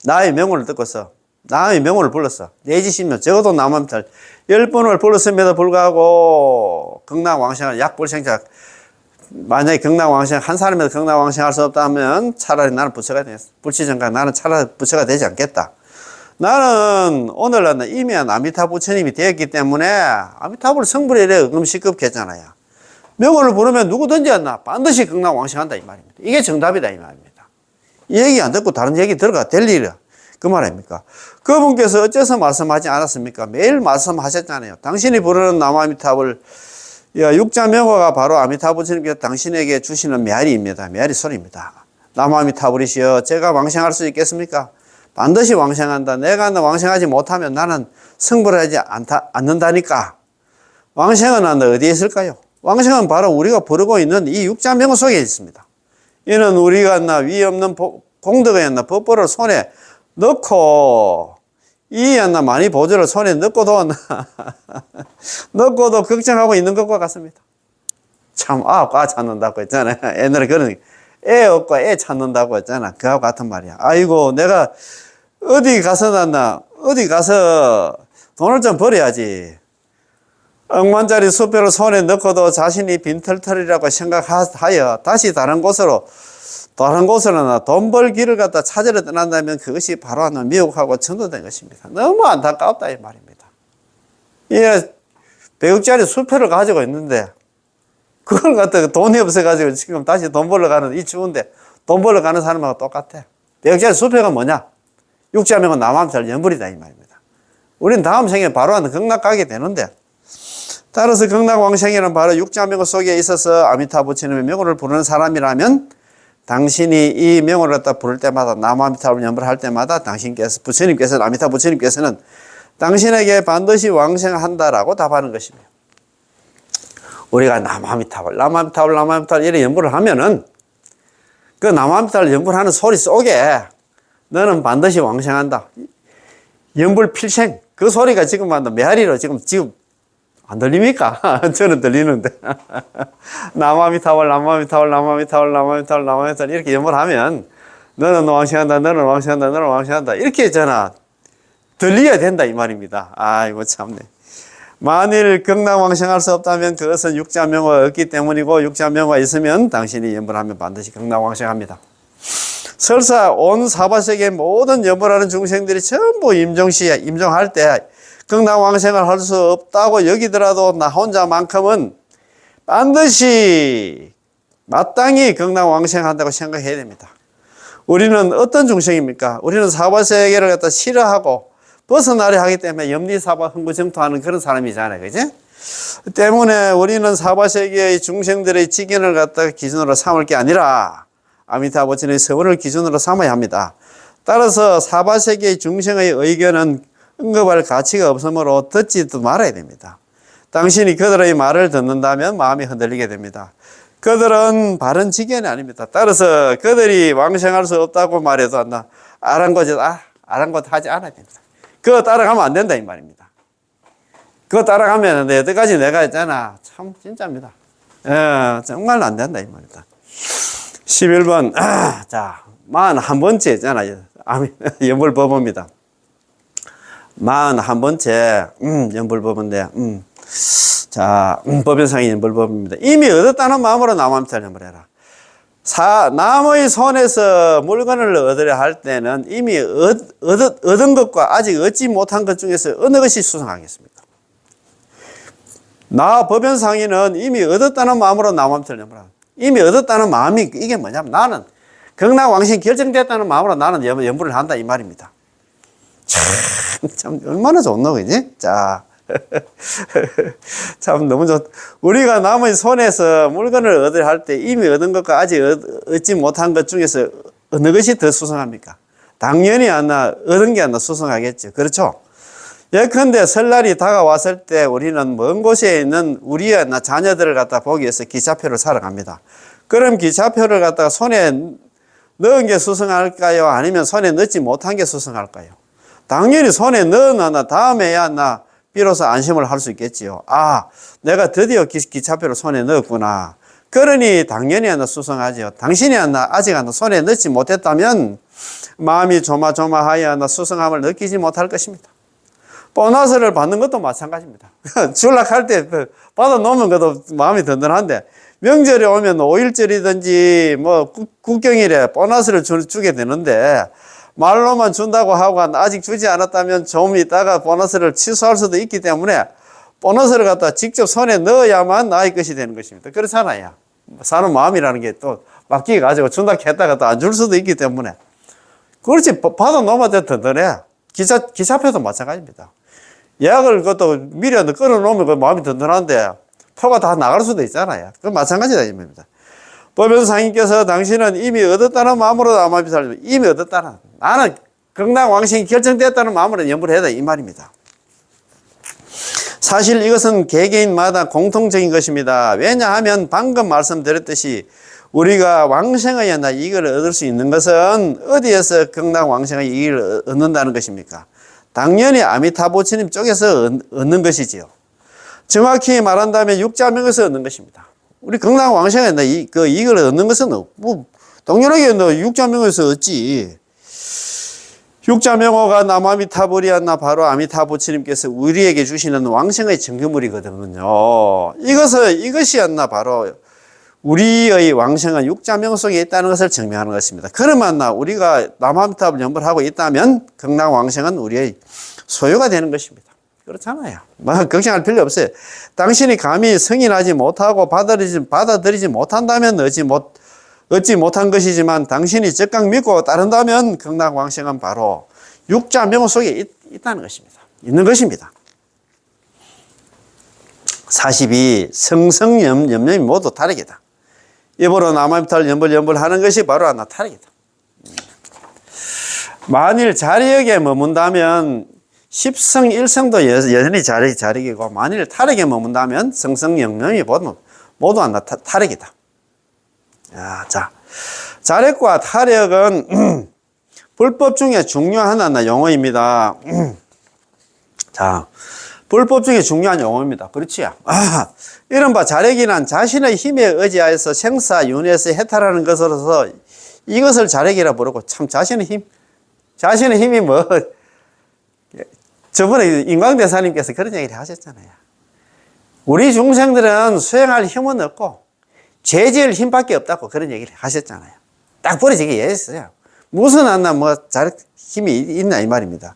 나의 명호를 듣고서 나의 명호를 불렀어. 내지시면 적어도 남한테 10번을 불렀음에도 불구하고 경락왕생을 약불생자 만약에 경락왕생 한 사람이라도 경락왕생할 수 없다 하면 차라리 나는 부처가 되겠어. 불치정각 나는 차라리 부처가 되지 않겠다. 나는 오늘날 이미 아미타 부처님이 되었기 때문에 아미타불 성불에 음식급했잖아요. 명호를 부르면 누구든지 반드시 경락왕생한다 이 말입니다. 이게 정답이다 이 말입니다. 이 얘기 안 듣고 다른 얘기 들어가 될 일이야. 그 말 아닙니까? 그분께서 어째서 말씀하지 않았습니까? 매일 말씀하셨잖아요. 당신이 부르는 나무아미타불 육자명호가 바로 아미타 부처님께서 당신에게 주시는 메아리입니다. 메아리 소리입니다. 나무아미타불이시여 제가 왕생할 수 있겠습니까? 반드시 왕생한다. 내가 왕생하지 못하면 나는 성불하지 않는다니까. 왕생은 어디에 있을까요? 왕생은 바로 우리가 부르고 있는 이 육자명호 속에 있습니다. 이는 우리가 위 없는 공덕에 법보를 손에 넣고 많이 보조를 손에 넣고도 걱정하고 있는 것과 같습니다. 참 과 찾는다고 했잖아요. 옛날에 그런 애 없고 애 찾는다고 했잖아. 그하고 같은 말이야. 아이고 내가 어디 가서 돈을 좀 벌어야지. 억만짜리 수표를 손에 넣고도 자신이 빈털털이라고 생각하여 다시 다른 곳으로 돈 벌 길을 갖다 찾으러 떠난다면 그것이 바로 미혹하고 천도된 것입니다. 너무 안타깝다 이 말입니다. 예, 100억짜리 수표를 가지고 있는데 그걸 갖다가 돈이 없어가지고 지금 다시 돈 벌러 가는 이 추운데 돈 벌러 가는 사람하고 똑같아. 백자의 수표가 뭐냐? 육자명은 남아미타불 연불이다 이 말입니다. 우리는 다음 생에 바로 극락 가게 되는데, 따라서 극락왕생에는 바로 육자명호 속에 있어서 아미타 부처님의 명호를 부르는 사람이라면 당신이 이 명호를 갖다 부를 때마다 남아미타불 연불할 때마다 당신께서 부처님께서 아미타 부처님께서는 당신에게 반드시 왕생한다라고 답하는 것입니다. 우리가 남아미타불 이렇게 연불을 하면은 그 남아미타불 연불하는 소리 속에 너는 반드시 왕생한다. 연불 필생. 그 소리가 지금 메아리로 지금 안 들립니까? 저는 들리는데. 남아미타불 이렇게 연불하면 너는 왕생한다. 이렇게 들려야 된다 이 말입니다. 아이고 참네. 만일 극락왕생할 수 없다면 그것은 육자명호가 없기 때문이고 육자명호가 있으면 당신이 연불하면 반드시 극락왕생합니다. 설사 온 사바세계 모든 연불하는 중생들이 전부 임종할 때 극락왕생을 할 수 없다고 여기더라도 나 혼자만큼은 반드시 마땅히 극락왕생한다고 생각해야 됩니다. 우리는 어떤 중생입니까? 우리는 사바세계를 갖다 싫어하고 벗어나려 하기 때문에 염리사바 흥부정토하는 그런 사람이잖아요. 그지? 때문에 우리는 사바세계의 중생들의 직견을 갖다가 기준으로 삼을 게 아니라 아미타 부처님의 서원을 기준으로 삼아야 합니다. 따라서 사바세계의 중생의 의견은 언급할 가치가 없으므로 듣지도 말아야 됩니다. 당신이 그들의 말을 듣는다면 마음이 흔들리게 됩니다. 그들은 바른 직견이 아닙니다. 따라서 그들이 왕생할 수 없다고 말해도 아랑곳 하지 않아야 됩니다. 그거 따라가면 안 된다 이 말입니다. 그거 따라가면 여태까지 내가 했잖아. 참 진짜입니다. 정말 안 된다 이 말입니다. 11번 자 41번째 있잖아요. 연불법입니다. 41번째 연불법인데 법연상의 연불법입니다. 이미 얻었다는 마음으로 남아미타불 연불해라. 남의 손에서 물건을 얻으려 할 때는 이미 얻은 것과 아직 얻지 못한 것 중에서 어느 것이 수상하겠습니까? 나 법연상의는 이미 얻었다는 마음으로 남아미타불 연불하라. 이미 얻었다는 마음이 이게 뭐냐면 나는 극락왕생 결정됐다는 마음으로 나는 연불을 한다 이 말입니다. 참 얼마나 좋노 그지? 자 참 너무 우리가 남의 손에서 물건을 얻으려 할 때 이미 얻은 것과 아직 얻지 못한 것 중에서 어느 것이 더 수상합니까? 당연히 얻은 게 수상하겠죠. 그렇죠? 예컨대 설날이 다가왔을 때 우리는 먼 곳에 있는 우리의 자녀들을 갖다 보기 위해서 기차표를 사러 갑니다. 그럼 기차표를 갖다가 손에 넣은 게 수상할까요? 아니면 손에 넣지 못한 게 수상할까요? 당연히 손에 넣어놔 다음에야 비로소 안심을 할 수 있겠지요. 내가 드디어 기차표를 손에 넣었구나. 그러니 당연히 수상하지요. 당신이 아직 손에 넣지 못했다면 마음이 조마조마하여 수상함을 느끼지 못할 것입니다. 보너스를 받는 것도 마찬가지입니다. 출락할 때 받아놓으면 그래도 마음이 든든한데 명절이 오면 5일절이든지 국경일에 보너스를 주게 되는데 말로만 준다고 하고 아직 주지 않았다면 좀 있다가 보너스를 취소할 수도 있기 때문에 보너스를 갖다 직접 손에 넣어야만 나의 것이 되는 것입니다. 그렇잖아요. 사는 마음이라는 게 또 맡기가지고 준다 했다가 또 안 줄 수도 있기 때문에 그렇지 받아놓으면 더 든든해. 기차표도 마찬가지입니다. 예약을 그것도 미리 끊어놓으면 그 마음이 든든한데 표가 다 나갈 수도 있잖아요. 그건 마찬가지다 이 말입니다. 법연상인께서 당신은 이미 얻었다는 마음으로 남아미타불 이미 얻었다는 나는 극락왕생이 결정됐다는 마음으로 연불을 해야 이 말입니다. 사실 이것은 개개인마다 공통적인 것입니다. 왜냐하면 방금 말씀드렸듯이 우리가 왕생의 이익을 얻을 수 있는 것은 어디에서 극락왕생의 이익을 얻는다는 것입니까? 당연히 아미타 부처님 쪽에서 얻는 것이지요. 정확히 말한다면 육자명에서 얻는 것입니다. 우리 극락왕생의 그 이익을 얻는 것은 당연하게 육자명에서 얻지. 육자명호가 남아미타불이었나 바로 아미타 부처님께서 우리에게 주시는 왕생의 증거물이거든요. 이것이었나 바로 우리의 왕생은 육자명호 속에 있다는 것을 증명하는 것입니다. 그러면 우리가 남아미타불 연불하고 있다면 극락왕생은 우리의 소유가 되는 것입니다. 그렇잖아요. 걱정할 필요 없어요. 당신이 감히 승인하지 못하고 받아들이지 못한다면 얻지 못한 것이지만 당신이 적극 믿고 따른다면 극락왕생은 바로 육자 명호 속에 있다는 것입니다. 있는 것입니다. 42. 성성염염염이 모두 타락이다. 입으로 남아미탈 염불염불하는 것이 바로 하나 타락이다. 만일 자력에 머문다면 십성 일성도 여전히 자력이고, 만일 타락에 머문다면 성성염염이 모두 하나 타락이다. 자, 자력과 타력은 불법 중에 중요한 하나 용어입니다. 자, 불법 중에 중요한 용어입니다. 그렇지요? 이른바 자력이란 자신의 힘에 의지하여서 생사, 윤회에서 해탈하는 것으로서 이것을 자력이라 부르고, 참 자신의 힘이 뭐, 저번에 인광대사님께서 그런 얘기를 하셨잖아요. 우리 중생들은 수행할 힘은 없고, 죄 지을 힘밖에 없다고 그런 얘기를 하셨잖아요. 딱 버려지게 얘기했어요. 무슨 한나 힘이 있나 이 말입니다.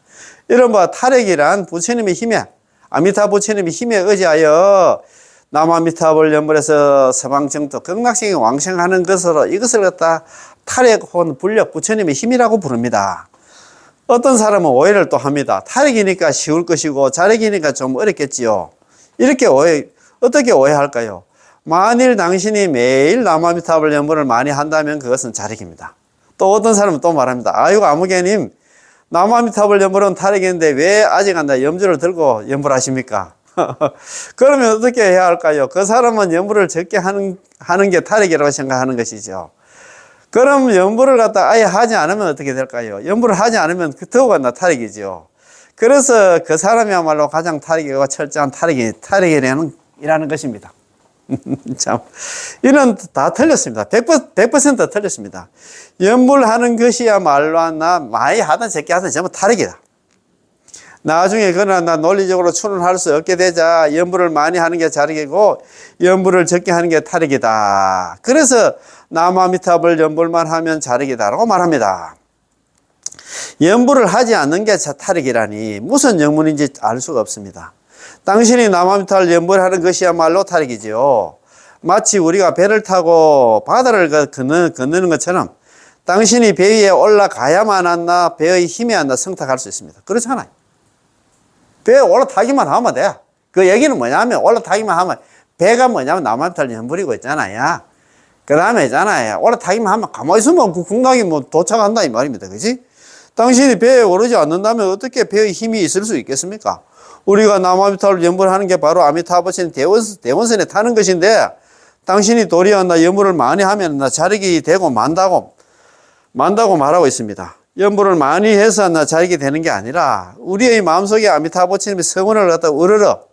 이른바 타력이란 부처님의 힘에, 아미타 부처님의 힘에 의지하여 남아미타불 연불에서 서방정토 극락생에 왕생하는 것으로 이것을 갖다 타력 혹은 불력 부처님의 힘이라고 부릅니다. 어떤 사람은 오해를 또 합니다. 타력이니까 쉬울 것이고 자력이니까 좀 어렵겠지요. 이렇게 어떻게 오해할까요? 만일 당신이 매일 남아미타불 연불을 많이 한다면 그것은 자력입니다. 또 어떤 사람은 또 말합니다. 아이고 아무개님, 남아미타불 연불은 타력인데 왜 아직 염주를 들고 연불하십니까? 그러면 어떻게 해야 할까요? 그 사람은 연불을 적게 하는 게 타력이라고 생각하는 것이죠. 그럼 연불을 갖다 아예 하지 않으면 어떻게 될까요? 연불을 하지 않으면 더욱 타력이죠. 그래서 그 사람이야말로 가장 타력이고 철저한 타력이라는 것입니다. 참, 이는 다 틀렸습니다. 100% 틀렸습니다. 연불하는 것이야말로 많이 하든 적게 하든 전부 타력이다. 나중에 그러나 논리적으로 추론할 수 없게 되자 연불을 많이 하는 게 자력이고 연불을 적게 하는 게 타력이다. 그래서 남아미타불 연불만 하면 자력이다라고 말합니다. 연불을 하지 않는 게 타력이라니 무슨 영문인지 알 수가 없습니다. 당신이 남아미타불 연불하는 것이야말로 타력이지요. 마치 우리가 배를 타고 바다를 건너는 것처럼 당신이 배 위에 올라가야만 한다, 배의 힘이 한다 성탁할 수 있습니다. 그렇잖아요. 배에 올라타기만 하면 돼. 그 얘기는 뭐냐면 올라타기만 하면 배가 뭐냐면 남아미타불 연불이고 있잖아요. 그 다음에 있잖아요. 올라타기만 하면 가만히 있으면 그 극락이 도착한다 이 말입니다. 그지? 당신이 배에 오르지 않는다면 어떻게 배의 힘이 있을 수 있겠습니까? 우리가 남아미타불 연불하는 게 바로 아미타불신 대원선에 타는 것인데 당신이 도리어 연불을 많이 하면 자력이 되고 만다고 말하고 있습니다. 연불을 많이 해서 자력이 되는 게 아니라 우리의 마음속에 아미타불신님의 성원을 갖다 우러러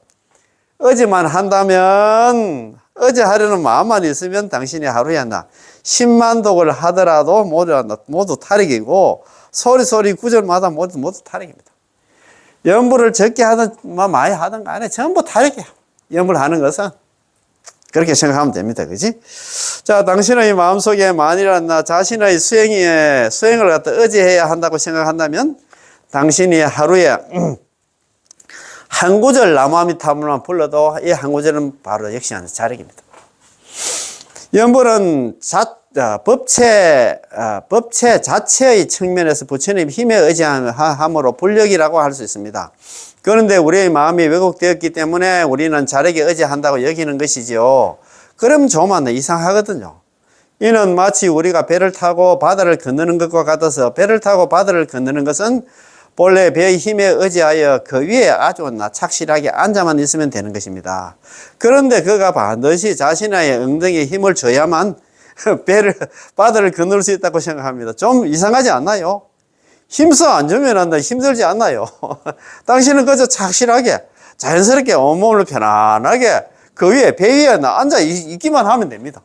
어제만 한다면 어제 하려는 마음만 있으면 당신이 하루에 10만 독을 하더라도 모두 타력이고 소리 구절마다 모두 타력입니다. 연불을 적게 하든 많이 하든 간에 전부 타력이야. 연불하는 것은 그렇게 생각하면 됩니다. 그지? 자, 당신의 마음속에 만일 자신의 수행을 갖다 의지해야 한다고 생각한다면 당신이 하루에 한 구절 남아미타불만 불러도 이 한 구절은 바로 역시 자력입니다. 연불은 법체 자체의 측면에서 부처님 힘에 의지함으로 불력이라고 할 수 있습니다. 그런데 우리의 마음이 왜곡되었기 때문에 우리는 자력에 의지한다고 여기는 것이지요. 그럼 좀 이상하거든요. 이는 마치 우리가 배를 타고 바다를 건너는 것과 같아서 배를 타고 바다를 건너는 것은 본래 배의 힘에 의지하여 그 위에 아주 착실하게 앉아만 있으면 되는 것입니다. 그런데 그가 반드시 자신의 엉덩이에 힘을 줘야만 바다를 건널 수 있다고 생각합니다. 좀 이상하지 않나요? 힘써 안 주면 힘들지 않나요? 당신은 그저 착실하게 자연스럽게 온몸을 편안하게 그 위에 배 위에 앉아 있기만 하면 됩니다.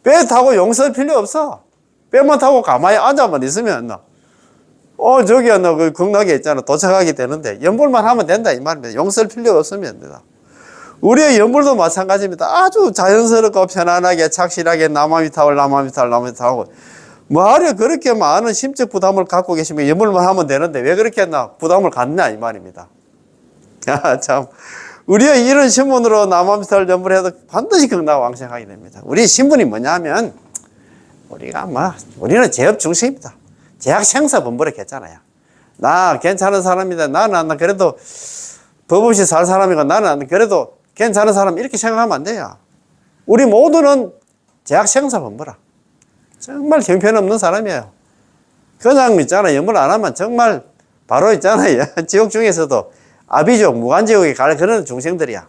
배 타고 용서할 필요 없어. 배만 타고 가만히 앉아만 있으면 저기 그 극락에 있잖아 도착하게 되는데 연불만 하면 된다 이 말입니다. 용서할 필요 없으면 됩니다. 우리의 연불도 마찬가지입니다. 아주 자연스럽고 편안하게 착실하게 남아미타불 뭐하려 그렇게 많은 심적 부담을 갖고 계시면 연불만 하면 되는데 왜 그렇게 부담을 갖냐 이 말입니다. 참 우리의 이런 신분으로 남아미타불 연불해도 반드시 극락왕생하게 됩니다. 우리의 신분이 뭐냐면 우리는 제업 중심입니다. 제약 생사 본부라고 했잖아요. 나 괜찮은 사람이다. 나는 그래도 법 없이 살 사람이고 나는 그래도 괜찮은 사람 이렇게 생각하면 안 돼요. 우리 모두는 제약 생사 본부라. 정말 형편없는 사람이에요. 그냥 있잖아요. 염불 안 하면 정말 바로 있잖아요. 지옥 중에서도 아비지옥, 무간지옥에 갈 그런 중생들이야.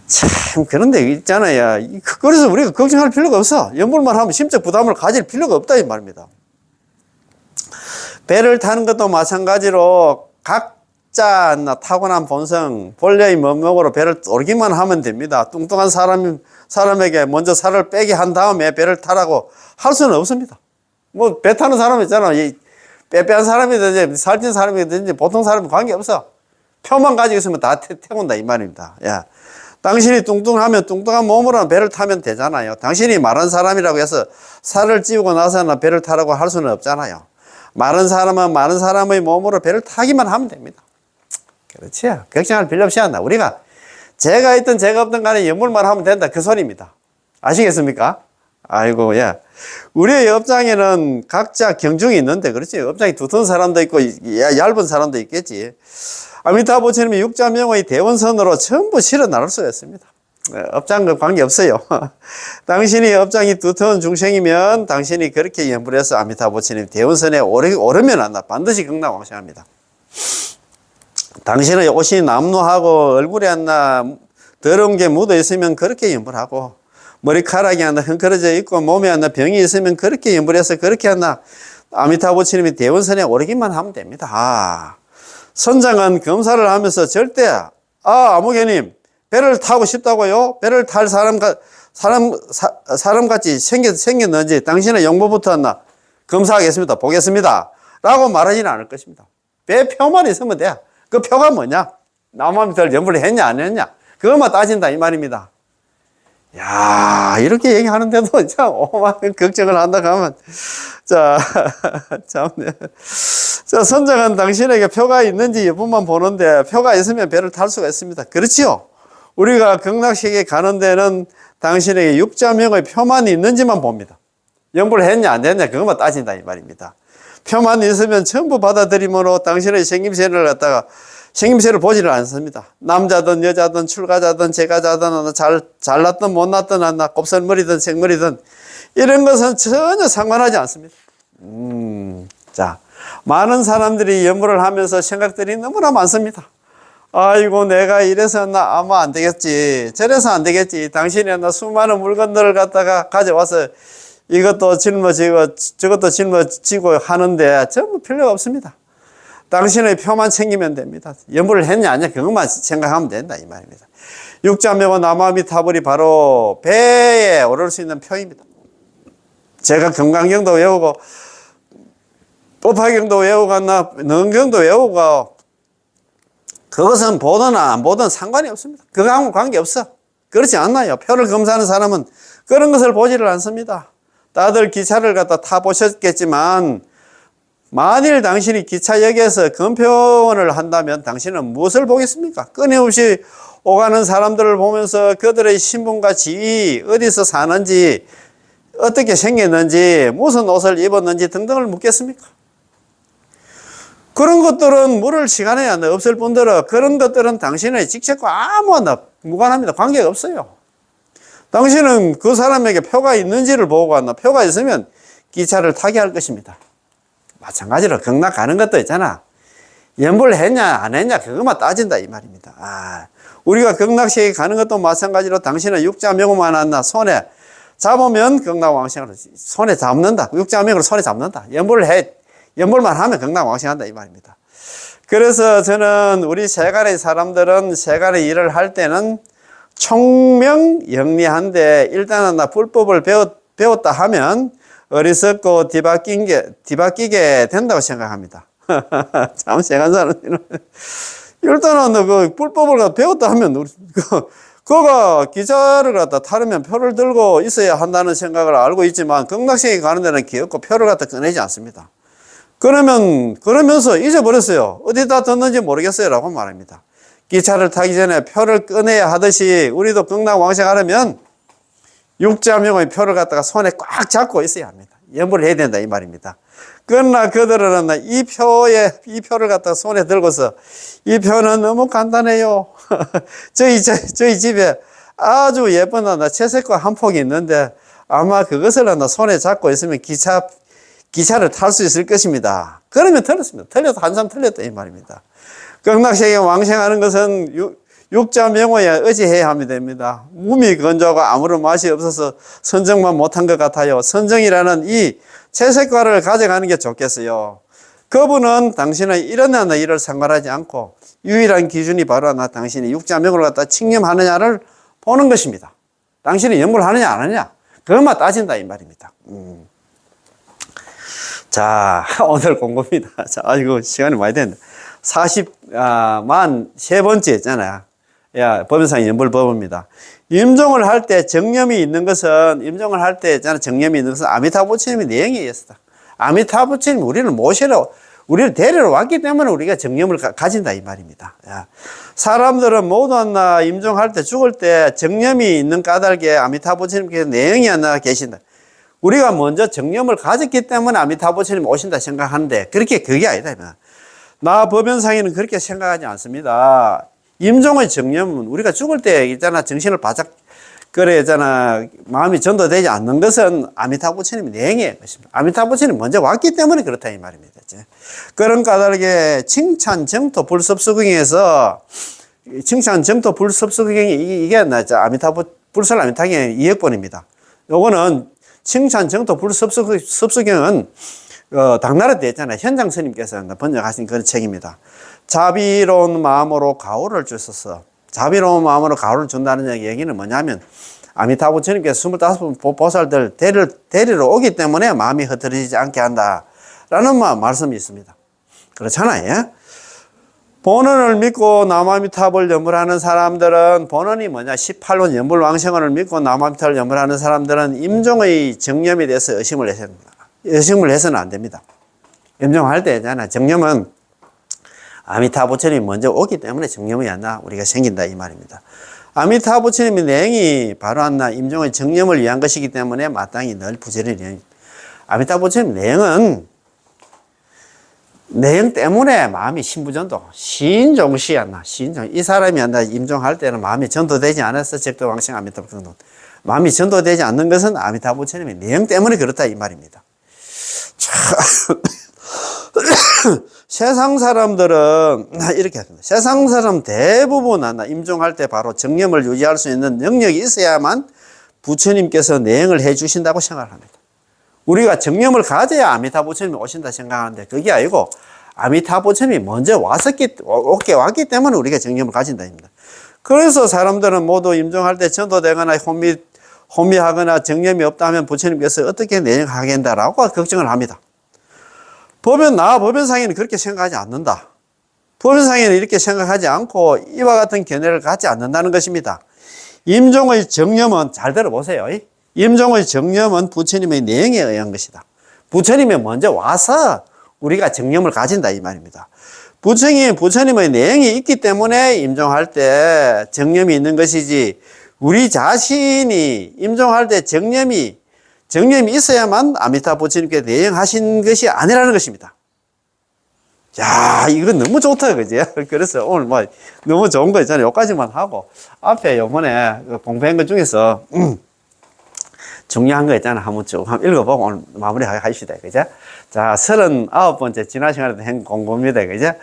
참, 그런데 있잖아요. 그래서 우리가 걱정할 필요가 없어. 염불만 하면 심적 부담을 가질 필요가 없다, 이 말입니다. 배를 타는 것도 마찬가지로 각자 타고난 본성, 본래의 면목으로 배를 오르기만 하면 됩니다. 뚱뚱한 사람에게 먼저 살을 빼게 한 다음에 배를 타라고 할 수는 없습니다. 뭐, 배 타는 사람 있잖아. 빼빼한 사람이든지, 살찐 사람이든지, 보통 사람은 관계없어. 표만 가지고 있으면 다 태운다, 이 말입니다. 야. 당신이 뚱뚱하면 뚱뚱한 몸으로 배를 타면 되잖아요. 당신이 마른 사람이라고 해서 살을 찌우고 나서는 배를 타라고 할 수는 없잖아요. 마른 사람은 마른 사람의 몸으로 배를 타기만 하면 됩니다. 그렇지요. 걱정할 필요 없이 한다. 우리가 죄가 있든 죄가 없든 간에 염불만 하면 된다. 그 소리입니다. 아시겠습니까? 아이고, 예. 우리의 업장에는 각자 경중이 있는데, 그렇지. 업장이 두터운 사람도 있고, 얇은 사람도 있겠지. 아미타부 부처님이 육자명의 대원선으로 전부 실어 나눌 수가 있습니다. 업장과 관계없어요. 당신이 업장이 두터운 중생이면 당신이 그렇게 염불해서 아미타부 부처님 대원선에 오르면 안다. 반드시 극락왕생합니다. 당신의 옷이 남루하고 얼굴에 안나 더러운 게 묻어 있으면 그렇게 염불하고, 머리카락이 안나 헝클어져 있고 몸에 안나 병이 있으면 그렇게 염불해서 그렇게 안나 아미타부 부처님이 대원선에 오르기만 하면 됩니다. 선장은 검사를 하면서 절대 아무개님 배를 타고 싶다고요? 배를 탈 사람같이 생겼는지 당신의 용모부터 하나 검사하겠습니다. 보겠습니다. 라고 말하지는 않을 것입니다. 배 표만 있으면 돼. 그 표가 뭐냐? 남아미터를 염불을 했냐 안 했냐? 그것만 따진다 이 말입니다. 야, 이렇게 얘기하는데도 참 오만 걱정을 한다 하면 참네. 자, 선장은 당신에게 표가 있는지 여부만 보는데 표가 있으면 배를 탈 수가 있습니다. 그렇지요? 우리가 극락세계에 가는 데는 당신에게 육자명의 표만 있는지만 봅니다. 염불을 했냐 안 했냐 그것만 따진다 이 말입니다. 표만 있으면 전부 받아들이므로 당신의 생김새를 보지를 않습니다. 남자든 여자든 출가자든 재가자든 잘났든 못났든 곱슬머리든 생머리든 이런 것은 전혀 상관하지 않습니다. 자, 많은 사람들이 염불을 하면서 생각들이 너무나 많습니다. 아이고 내가 이래서 아마 안 되겠지, 저래서 안 되겠지, 당신이 수많은 물건들을 갖다가 가져와서 이것도 짊어지고 저것도 짊어지고 하는데 전부 필요가 없습니다. 당신의 표만 챙기면 됩니다. 염불을 했냐 아니냐 그것만 생각하면 된다 이 말입니다. 육자명은 남아미타불이 바로 배에 오를 수 있는 표입니다. 제가 금강경도 외우고 법화경도 외우고 능경도 외우고 그것은 보든 안 보든 상관이 없습니다. 그거하고 관계없어. 그렇지 않나요? 표를 검사하는 사람은 그런 것을 보지를 않습니다. 다들 기차를 갖다 타보셨겠지만 만일 당신이 기차역에서 검표원을 한다면 당신은 무엇을 보겠습니까? 끊임없이 오가는 사람들을 보면서 그들의 신분과 지위, 어디서 사는지, 어떻게 생겼는지, 무슨 옷을 입었는지 등등을 묻겠습니까? 그런 것들은 물을 시간에 없을 뿐더러 그런 것들은 당신의 직책과 아무나 무관합니다. 관계가 없어요. 당신은 그 사람에게 표가 있는지를 보고 갔나? 표가 있으면 기차를 타게 할 것입니다. 마찬가지로 극락 가는 것도 있잖아. 염불을 했냐 안 했냐 그것만 따진다 이 말입니다. 우리가 극락세계 가는 것도 마찬가지로 당신은 육자명만 한다. 손에 잡으면 극락왕생을 손에 잡는다. 육자명으로 손에 잡는다. 염불만 하면 극락왕생한다 이 말입니다. 그래서 저는 우리 세간의 사람들은 세간의 일을 할 때는 총명영리한데 일단은 불법을 배웠다 하면 어리석고 뒤바뀌게 된다고 생각합니다. 참 세간 사람들은 일단은 그 불법을 배웠다 하면 그가 기차를 갖다 타려면 표를 들고 있어야 한다는 생각을 알고 있지만 극락세계 가는 데는 기어코 표를 갖다 꺼내지 않습니다. 그러면서 잊어버렸어요. 어디다 뒀는지 모르겠어요 라고 말합니다. 기차를 타기 전에 표를 꺼내야 하듯이 우리도 극락왕생하려면 육자명의 표를 갖다가 손에 꽉 잡고 있어야 합니다. 연불을 해야 된다 이 말입니다. 그러나 그들은 이 표를 갖다가 손에 들고서 이 표는 너무 간단해요. 저희 집에 아주 예쁜 채색과 한 폭이 있는데 아마 그것을 손에 잡고 있으면 기차를 탈 수 있을 것입니다. 그러면 틀렸습니다. 틀려도 한참 틀렸다 이 말입니다. 극락세계 왕생하는 것은 육자명호에 의지해야 하면 됩니다. 몸이 건조하고 아무런 맛이 없어서 선정만 못한 것 같아요. 선정이라는 이 채색과를 가져가는 게 좋겠어요. 그분은 당신의 일어나는 일을 상관하지 않고 유일한 기준이 바로 당신이 육자명을 갖다 칭념하느냐를 보는 것입니다. 당신이 연불 하느냐 안 하느냐 그것만 따진다 이 말입니다. 자, 오늘 공부입니다. 자, 아이고 시간이 많이 됐네. 43번째 있잖아요. 야, 법연상 연불법입니다. 임종을 할 때 정념이 있는 것은, 임종을 할 때 있잖아, 정념이 있는 것은 아미타 부처님의 내용이 있었다. 아미타 부처님 우리를 모시러, 우리를 데리러 왔기 때문에 우리가 정념을 가진다 이 말입니다. 야, 사람들은 모두 임종할 때 죽을 때 정념이 있는 까닭에 아미타 부처님께서 내용이 하나 계신다. 우리가 먼저 정념을 가졌기 때문에 아미타 부처님 오신다 생각하는데 그게 아니다. 나 법연상에는 그렇게 생각하지 않습니다. 임종의 정념은 우리가 죽을 때 있잖아 정신을 바짝 있잖아 마음이 전도되지 않는 것은 아미타 부처님의 내용의 것입니다. 아미타 부처님 먼저 왔기 때문에 그렇다 이 말입니다. 그런 까닭에 칭찬 정토 불섭수경에서 칭찬 정토 불섭수경이 이게 아미타 불설 아미타경의 2역본입니다. 요거는 칭찬 정토 불섭수경은 당나라 때 있잖아요. 현장 스님께서 번역하신 그런 책입니다. 자비로운 마음으로 가호를 주셔서 자비로운 마음으로 가호를 준다는 얘기는 뭐냐면 아미타 부처님께서 25분 보살들 데리러 오기 때문에 마음이 흐트러지지 않게 한다라는 말씀이 있습니다. 그렇잖아요. 본원을 믿고 남아미탑을 연불하는 사람들은 본원이 뭐냐 18원 연불왕생원을 믿고 남아미탑을 연불하는 사람들은 임종의 정념에 대해서 의심을 해서는 안 됩니다. 임종할 때 있잖아 정념은 아미타 부처님이 먼저 오기 때문에 정념이 우리가 생긴다 이 말입니다. 아미타 부처님의 내용이 바로 임종의 정념을 위한 것이기 때문에 마땅히 늘 부처의 내용. 아미타 부처님 내용은 내용 때문에 마음이 신부전도 신종시였나 신종 이 사람이 임종할 때는 마음이 전도되지 않아서 적도왕생 아미타 부처님 마음이 전도되지 않는 것은 아미타 부처님의 내용 때문에 그렇다 이 말입니다. 세상 사람들은 이렇게 합니다. 세상 사람 대부분 임종할 때 바로 정념을 유지할 수 있는 능력이 있어야만 부처님께서 내용을 해 주신다고 생각을 합니다. 우리가 정념을 가져야 아미타 부처님이 오신다 생각하는데 그게 아니고 아미타 부처님이 먼저 왔기 때문에 우리가 정념을 가진다입니다. 그래서 사람들은 모두 임종할 때 전도되거나 혼미하거나 정념이 없다면 부처님께서 어떻게 내용하겠다라고 걱정을 합니다. 법연상에는 그렇게 생각하지 않는다. 법연상에는 이렇게 생각하지 않고 이와 같은 견해를 갖지 않는다는 것입니다. 임종의 정념은 잘 들어보세요. 임종의 정념은 부처님의 내용에 의한 것이다. 부처님이 먼저 와서 우리가 정념을 가진다 이 말입니다. 부처님의 내용이 있기 때문에 임종할 때 정념이 있는 것이지 우리 자신이 임종할 때 정념이 있어야만 아미타 부처님께 대행하신 것이 아니라는 것입니다. 야, 이거 너무 좋다, 그지? 그래서 오늘 너무 좋은 거 있잖아요. 여기까지만 하고, 앞에 요번에 공부한 것 중에서, 중요한 거 있잖아. 한번 읽어보고 오늘 마무리 하십시다. 그죠? 자, 39번째 지난 시간에도 한 공부입니다. 그죠?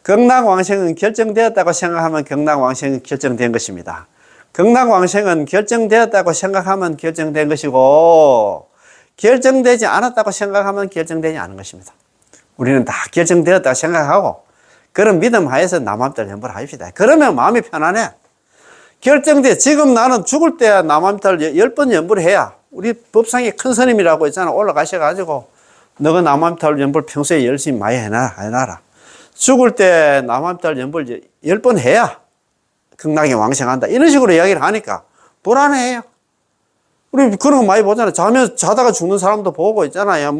극락왕생은 결정되었다고 생각하면 극락왕생은 결정된 것입니다. 극락왕생은 결정되었다고 생각하면 결정된 것이고 결정되지 않았다고 생각하면 결정되지 않은 것입니다. 우리는 다 결정되었다고 생각하고 그런 믿음 하에서 남아미탈 연불을 합시다. 그러면 마음이 편안해. 지금 나는 죽을 때 남아미탈 10번 연불을 해야 우리 법상에 큰 스님이라고 있잖아. 올라가셔가지고 너가 남아미탈 연불 평소에 열심히 많이 해놔라. 죽을 때 남아미탈 연불 10번 해야 극락에 왕생한다. 이런 식으로 이야기를 하니까 불안해요. 우리 그런 거 많이 보잖아요. 자다가 죽는 사람도 보고 있잖아요.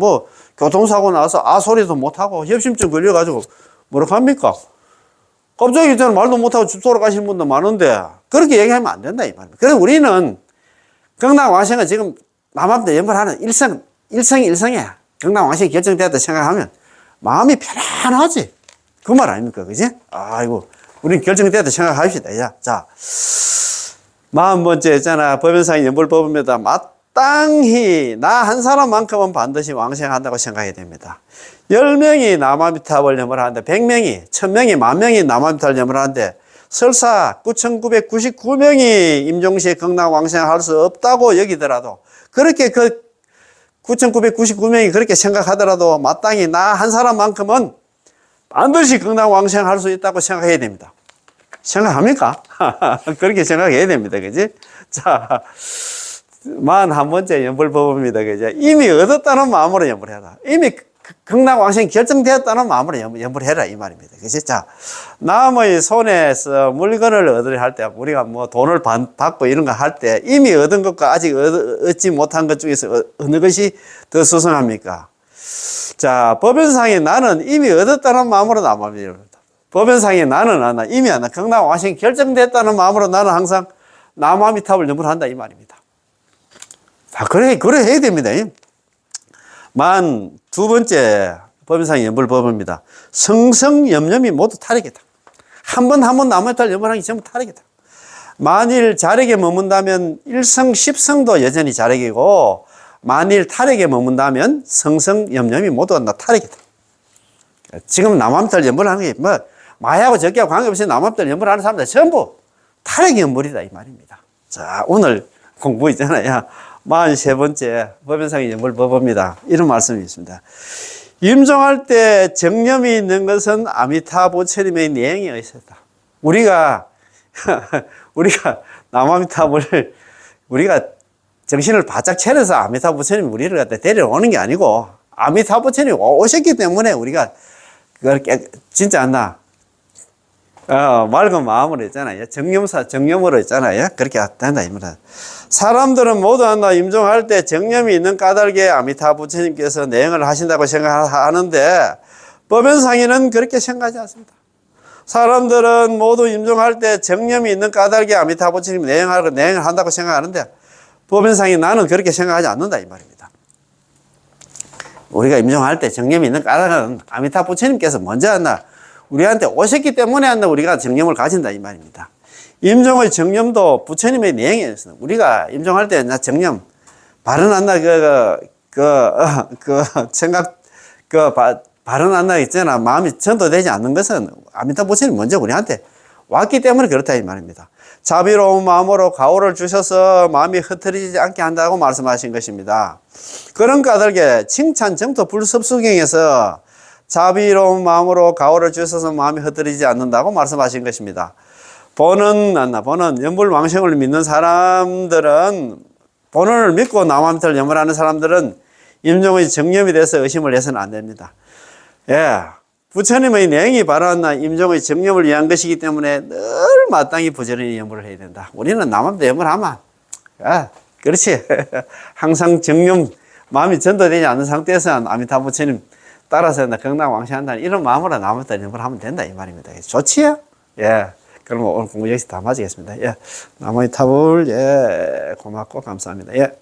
교통사고 나서 소리도 못하고 협심증 걸려가지고 뭐라고 합니까? 갑자기 있잖아. 말도 못하고 돌아가시는 분도 많은데 그렇게 얘기하면 안 된다 이 말입니다. 그래서 우리는 극락왕생은 지금 남한테 연불하는 일성이야. 극락왕생이 결정되었다 생각하면 마음이 편안하지. 그 말 아닙니까? 그지? 아이고, 우린 결정되었다 생각합시다. 야, 자, 40번째 있잖아. 법연상의 연불법입니다. 마땅히 나 한 사람만큼은 반드시 왕생한다고 생각해야 됩니다. 10명이 남아미탑을 연불하는데 100명이, 1000명이, 10,000명이 남아미탑을 연불하는데 설사 9,999명이 임종시에 극락왕생할 수 없다고 여기더라도 그렇게 9,999명이 그렇게 생각하더라도 마땅히 나 한 사람만큼은 반드시 극락왕생할 수 있다고 생각해야 됩니다. 생각합니까? 그렇게 생각해야 됩니다. 그지? 자, 41번째 연불법입니다. 그죠? 이미 얻었다는 마음으로 연불해라. 이미 극락왕생이 결정되었다는 마음으로 연불해라. 이 말입니다. 그죠? 자, 남의 손에서 물건을 얻으려 할 때, 우리가 뭐 돈을 받고 이런 거 할 때, 이미 얻은 것과 아직 얻지 못한 것 중에서 어느 것이 더 소중합니까? 자, 법연상에 나는 이미 얻었다는 마음으로 남아입니다. 법연상에 나는 이미 극락왕생이 결정됐다는 마음으로 나는 항상 남아미탑을 연불한다 이 말입니다. 자, 그래 해야 됩니다. 42번째 법연상의 연불법입니다. 성성염염이 모두 탈익이다. 한 번 남아미탑을 연불하는 게 전부 탈익이다. 만일 자력에 머문다면 1성 10성도 여전히 자력이고 만일 탈익에 머문다면 성성염염이 모두 다 탈익이다. 지금 남아미탑을 연불하는 게 뭐 마야하고 적기하고 관계없이 남아미탑을 연불하는 사람들 전부 탈익 연불이다 이 말입니다. 자, 오늘 공부 있잖아요. 43번째 법연상의 연불법입니다. 이런 말씀이 있습니다. 임종할 때 정념이 있는 것은 아미타 부처님의 내행이 있었다. 우리가 남아미탑을 우리가 정신을 바짝 차려서 아미타 부처님 우리를 갖다 데려오는 게 아니고 아미타 부처님 오셨기 때문에 우리가 그걸 진짜 안나 맑은 마음으로 있잖아요. 정념으로 있잖아요. 그렇게 된다 이 말이야. 사람들은 모두 한다 임종할 때 정념이 있는 까닭에 아미타 부처님께서 내행을 하신다고 생각하는데 법연상에는 그렇게 생각하지 않습니다. 사람들은 모두 임종할 때 정념이 있는 까닭에 아미타 부처님 내행을 한다고 생각하는데 법연상에 나는 그렇게 생각하지 않는다 이 말입니다. 우리가 임종할 때 정념이 있는 까닭은 아미타 부처님께서 먼저 한다. 우리한테 오셨기 때문에 한다 우리가 정념을 가진다 이 말입니다. 임종의 정념도 부처님의 내행이었습니다. 우리가 임종할 때 정념 발언한다 생각 발언한다 있잖아. 마음이 전도되지 않는 것은 아미타 부처님 먼저 우리한테 왔기 때문에 그렇다 이 말입니다. 자비로운 마음으로 가호를 주셔서 마음이 흩어지지 않게 한다고 말씀하신 것입니다. 그런 까닭에 칭찬 정토 불섭수경에서 자비로운 마음으로 가호를 주셔서 마음이 흩어지지 않는다고 말씀하신 것입니다. 본은 연불왕생을 믿는 사람들은 본원을 믿고 남아미탑을 연불하는 사람들은 임종의 정념이 돼서 의심을 해서는 안 됩니다. 예, 부처님의 내행이 바로 임종의 정념을 위한 것이기 때문에 늘 마땅히 부지런히 연불을 해야 된다. 우리는 남아미탑 연불하면 그렇지. 항상 정념 마음이 전도되지 않는 상태에서 아미타 부처님 따라서 극락왕생한다는 이런 마음으로 남아미탑 연불하면 된다 이 말입니다. 좋지요? 예. 그럼 오늘 공부 여기서 다 마치겠습니다. 예. 남아미탑을 고맙고 감사합니다. 예.